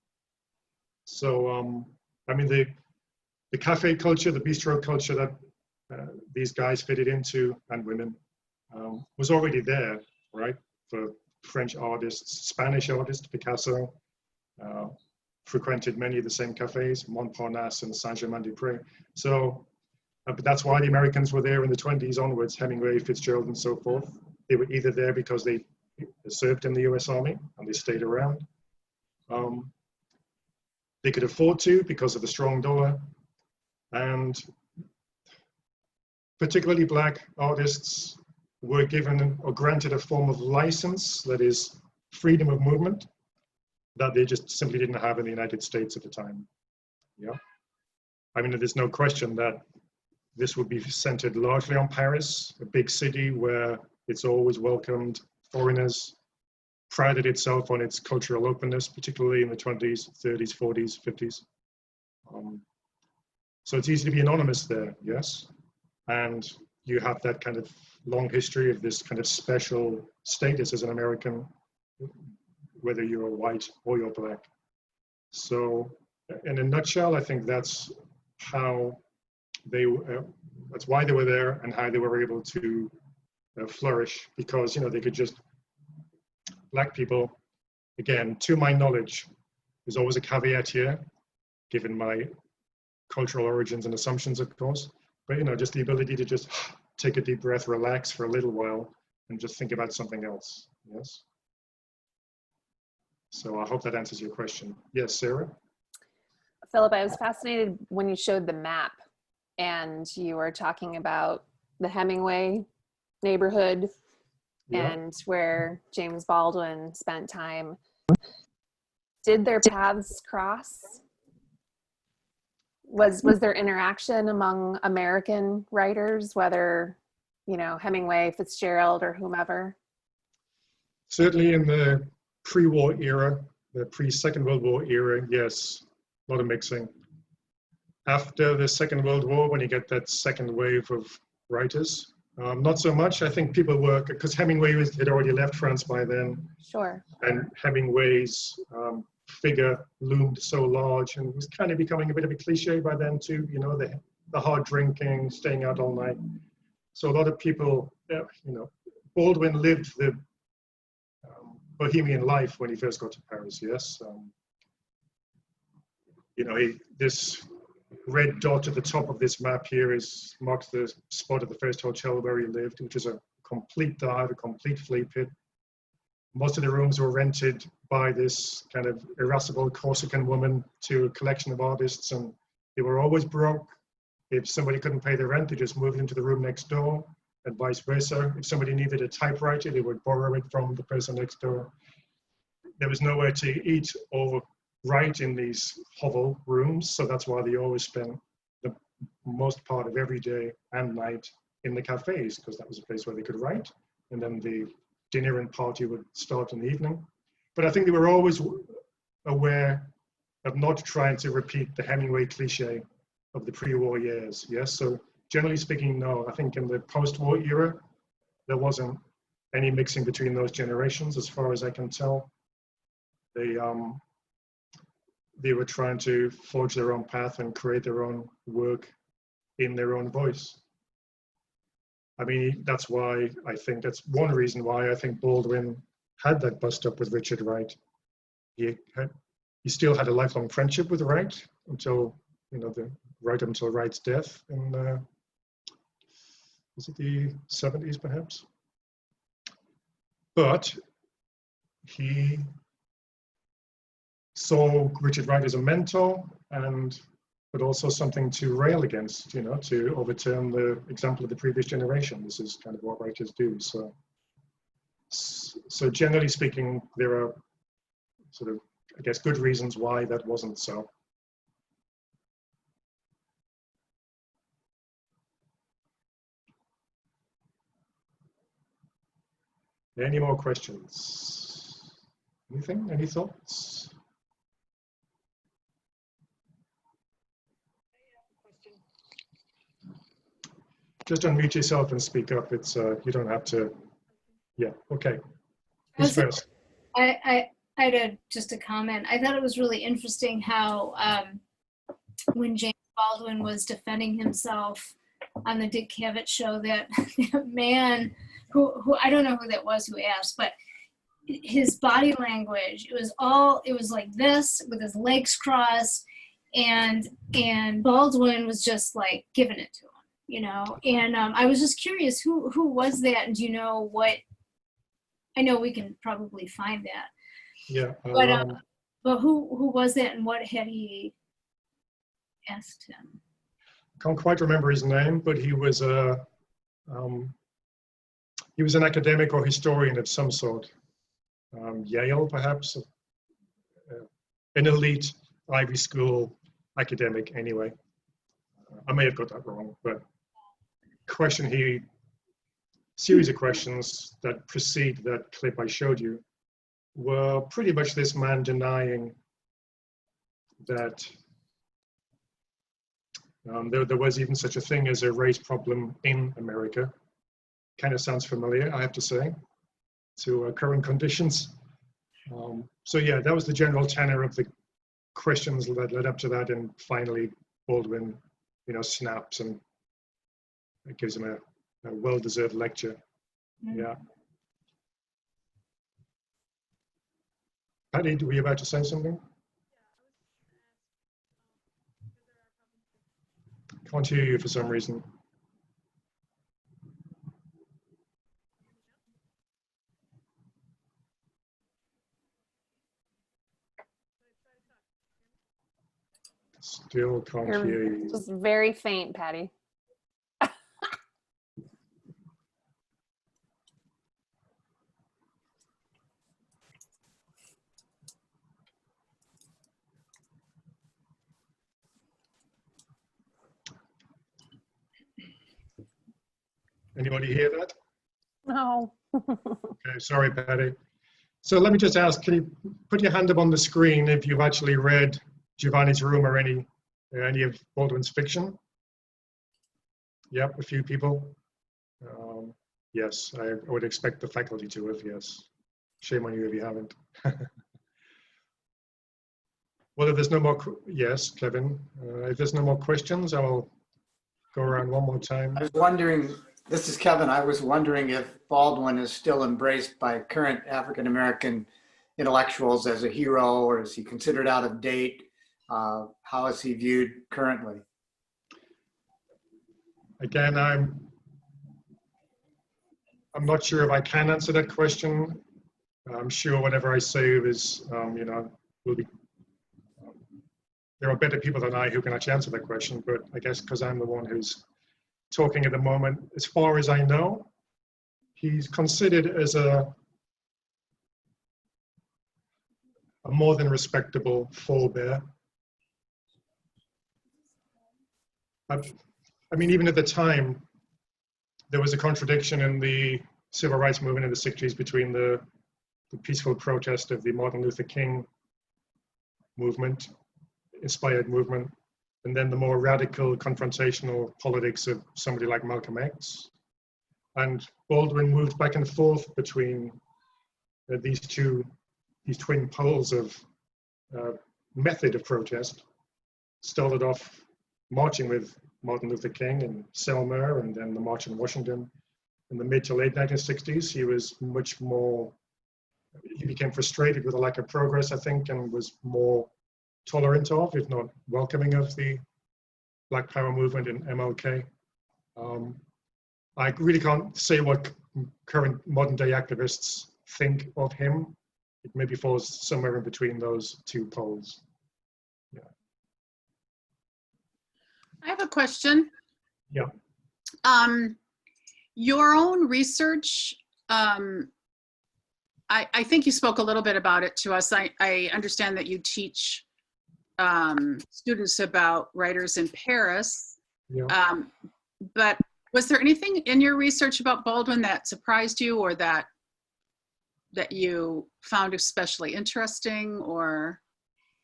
So, I mean, the cafe culture, the bistro culture that these guys fitted into, and women, was already there, right? For French artists, Spanish artists, Picasso, frequented many of the same cafes, Montparnasse and Saint-Germain-des-Prés. So, but that's why the Americans were there in the 20s onwards, Hemingway, Fitzgerald, and so forth. They were either there because they served in the US Army and they stayed around. They could afford to because of the strong dollar. And particularly Black artists were given or granted a form of license, that is freedom of movement, that they just simply didn't have in the United States at the time. Yeah. I mean, there's no question that this would be centered largely on Paris, a big city where it's always welcomed foreigners, prided itself on its cultural openness, particularly in the 20s, 30s, 40s, 50s. So it's easy to be anonymous there, yes. And you have that kind of long history of this kind of special status as an American, whether you're white or you're Black. So in a nutshell, I think that's how that's why they were there and how they were able to flourish, because, you know, they could just, Black people, again, to my knowledge, there's always a caveat here, given my cultural origins and assumptions, of course, but, you know, just the ability to just take a deep breath, relax for a little while, and just think about something else, yes? So I hope that answers your question. Yes, Sarah? Philip, I was fascinated when you showed the map and you were talking about the Hemingway neighborhood, Yeah. and where James Baldwin spent time. Did their paths cross? Was there interaction among American writers, whether, you know, Hemingway, Fitzgerald, or whomever? Certainly in the pre-war era, the pre-Second World War era, yes, a lot of mixing. After the Second World War, when you get that second wave of writers, not so much. I think people were, because Hemingway had already left France by then. Sure. And Hemingway's figure loomed so large and was kind of becoming a bit of a cliche by then too, you know, the hard drinking, staying out all night. So a lot of people, you know, Baldwin lived the bohemian life when he first got to Paris, yes. You know, this red dot at the top of this map here marks the spot of the first hotel where he lived, which is a complete dive, a complete flea pit. Most of the rooms were rented by this kind of irascible Corsican woman to a collection of artists, and they were always broke. If somebody couldn't pay the rent, they just moved into the room next door, and vice versa. If somebody needed a typewriter, they would borrow it from the person next door. There was nowhere to eat or write in these hovel rooms, so that's why they always spent the most part of every day and night in the cafes, because that was a place where they could write, and then the dinner and party would start in the evening. But I think they were always aware of not trying to repeat the Hemingway cliche of the pre-war years, yes? So generally speaking, no. I think in the post-war era, there wasn't any mixing between those generations, as far as I can tell. They were trying to forge their own path and create their own work in their own voice. I mean, that's why I think, that's one reason why I think Baldwin had that bust up with Richard Wright. He still had a lifelong friendship with Wright until, you know, right until Wright's death in, was it the 70s perhaps? But he saw Richard Wright as a mentor, but also something to rail against, you know, to overturn the example of the previous generation. This is kind of what writers do. So generally speaking, there are sort of, I guess, good reasons why that wasn't so. Any more questions? Anything? Any thoughts? just unmute yourself and speak up. It's you don't have to. Yeah. Okay. Who's first? I had just a comment. I thought it was really interesting how when James Baldwin was defending himself on the Dick Cavett show, that man who I don't know who that was who asked, but his body language, it was like this with his legs crossed, and Baldwin was just like giving it to him, you know. And I was just curious, who was that, and do you know what? I know we can probably find that. Yeah. But who was that, and what had he asked him? Can't quite remember his name, but he was an academic or historian of some sort. Yale, perhaps, an elite Ivy School academic. Anyway, I may have got that wrong, but series of questions that precede that clip I showed you were pretty much this man denying that there was even such a thing as a race problem in America. Kind of sounds familiar, I have to say, to current conditions. So yeah, that was the general tenor of the questions that led up to that, and finally Baldwin, snaps and it gives him a well-deserved lecture. Mm-hmm. Yeah. Patty, were you about to say something? Can't hear you for some reason. Still can't hear you. Just very faint, Patty. Anybody hear that? No. Okay, sorry, Patty. So let me just ask, can you put your hand up on the screen if you've actually read Giovanni's Room or any of Baldwin's fiction? Yep, a few people. Yes, I would expect the faculty to have, yes. Shame on you if you haven't. Well, if there's no more, yes, Kevin. If there's no more questions, I'll go around one more time. I was wondering, this is Kevin, I was wondering if Baldwin is still embraced by current African-American intellectuals as a hero, or is he considered out of date? How is he viewed currently? Again, I'm not sure if I can answer that question. I'm sure whatever I say is, will be. There are better people than I who can actually answer that question, but I guess because I'm the one who's talking at the moment, as far as I know, he's considered as a more than respectable forebear. I mean, even at the time, there was a contradiction in the civil rights movement in the 60s between the peaceful protest of the Martin Luther King movement, inspired movement, and then the more radical confrontational politics of somebody like Malcolm X. And Baldwin moved back and forth between these twin poles of method of protest. Started off marching with Martin Luther King and Selma, and then the March on Washington. In the mid to late 1960s, he was much more, he became frustrated with the lack of progress, I think, and was more tolerant of, if not welcoming of, the Black Power movement and MLK. I really can't say what current modern day activists think of him. It maybe falls somewhere in between those two poles. Yeah. I have a question. Yeah. Your own research, I think you spoke a little bit about it to us. I understand that you teach students about writers in Paris. Yeah. But was there anything in your research about Baldwin that surprised you, or that you found especially interesting, or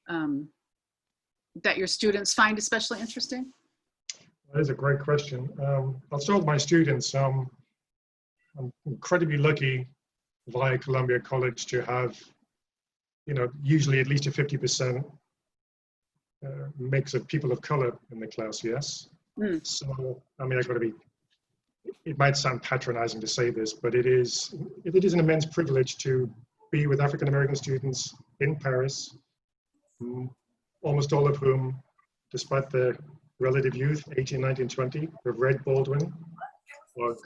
that your students find especially interesting? That is a great question. I'll start with my students. I'm incredibly lucky via Columbia College to have, usually at least a 50% mix of people of color in the class, yes. So, I mean, it might sound patronizing to say this, but it is an immense privilege to be with African American students in Paris, almost all of whom, despite their relative youth, 18, 19, 20, have read Baldwin, are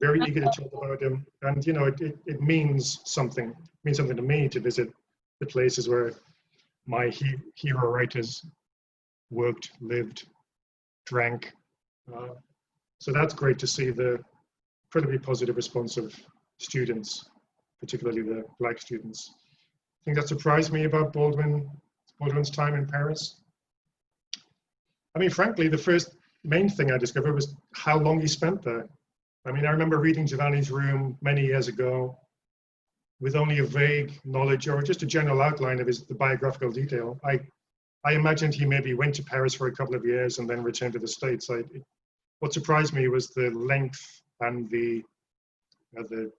very eager to talk about him. And, it means something. It means something to me to visit the places where my hero writers worked, lived, drank. So that's great to see the incredibly positive response of students, particularly the Black students. I think that surprised me about Baldwin's time in Paris. I mean, frankly, the first main thing I discovered was how long he spent there. I mean, I remember reading Giovanni's Room many years ago with only a vague knowledge or just a general outline of the biographical detail. I imagined he maybe went to Paris for a couple of years and then returned to the States. What surprised me was the length and the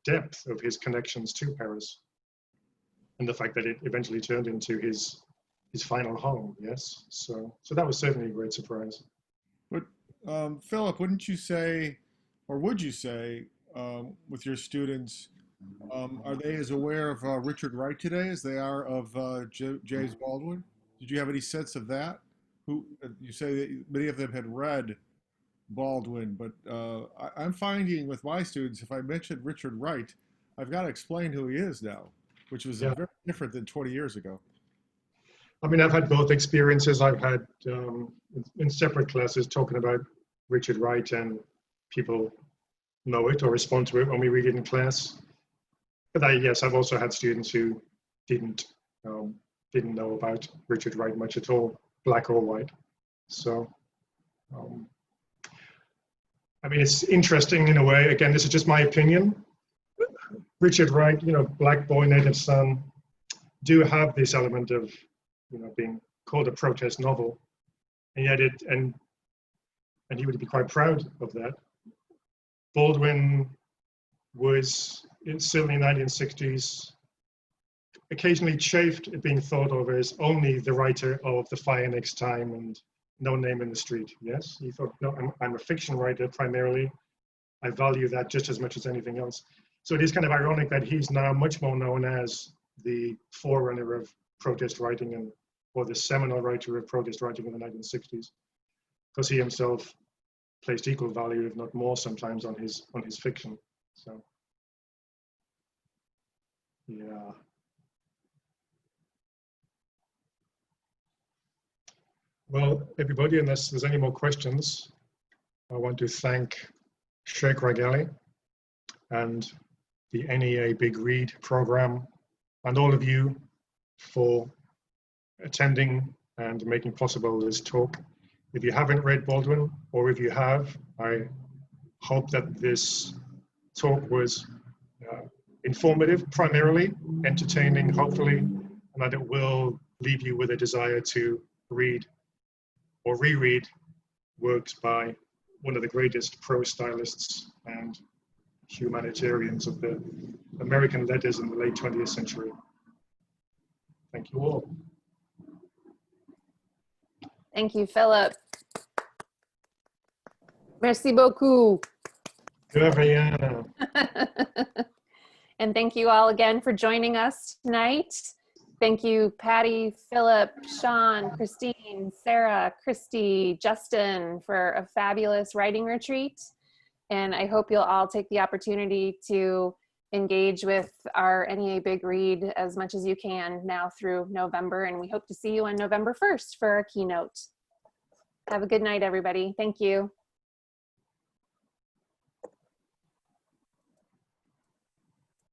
depth of his connections to Paris, and the fact that it eventually turned into his final home. Yes, so that was certainly a great surprise. But Philip, wouldn't you say, or would you say, with your students, are they as aware of Richard Wright today as they are of James Baldwin? Did you have any sense of that? Who you say that many of them had read Baldwin, but I'm finding with my students, if I mention Richard Wright, I've got to explain who he is now, which was very different than 20 years ago. I mean, I've had both experiences. I've had in separate classes talking about Richard Wright, and people know it or respond to it when we read it in class. But I've also had students who didn't know about Richard Wright much at all, black or white. So, I mean, it's interesting in a way. Again, this is just my opinion. Richard Wright, black boy, native son, do have this element of, being called a protest novel, and yet and he would be quite proud of that. Baldwin was certainly in the 1960s occasionally chafed at being thought of as only the writer of The Fire Next Time and No Name in the Street. Yes, he thought, no, I'm a fiction writer primarily. I value that just as much as anything else. So it is kind of ironic that he's now much more known as the forerunner of protest writing or the seminal writer of protest writing in the 1960s, because he himself placed equal value, if not more, sometimes on his fiction. So, yeah. Well, everybody, unless there's any more questions, I want to thank Sheikh Ragali and the NEA Big Read program and all of you for attending and making possible this talk. If you haven't read Baldwin, or if you have, I hope that this talk was informative, primarily, entertaining, hopefully, and that it will leave you with a desire to read or reread works by one of the greatest prose stylists and humanitarians of the American letters in the late 20th century. Thank you all. Thank you, Philip. Merci beaucoup. De rien. And thank you all again for joining us tonight. Thank you, Patty, Philip, Sean, Christine, Sarah, Christy, Justin, for a fabulous writing retreat. And I hope you'll all take the opportunity to engage with our NEA Big Read as much as you can now through November. And we hope to see you on November 1st for our keynote. Have a good night, everybody. Thank you.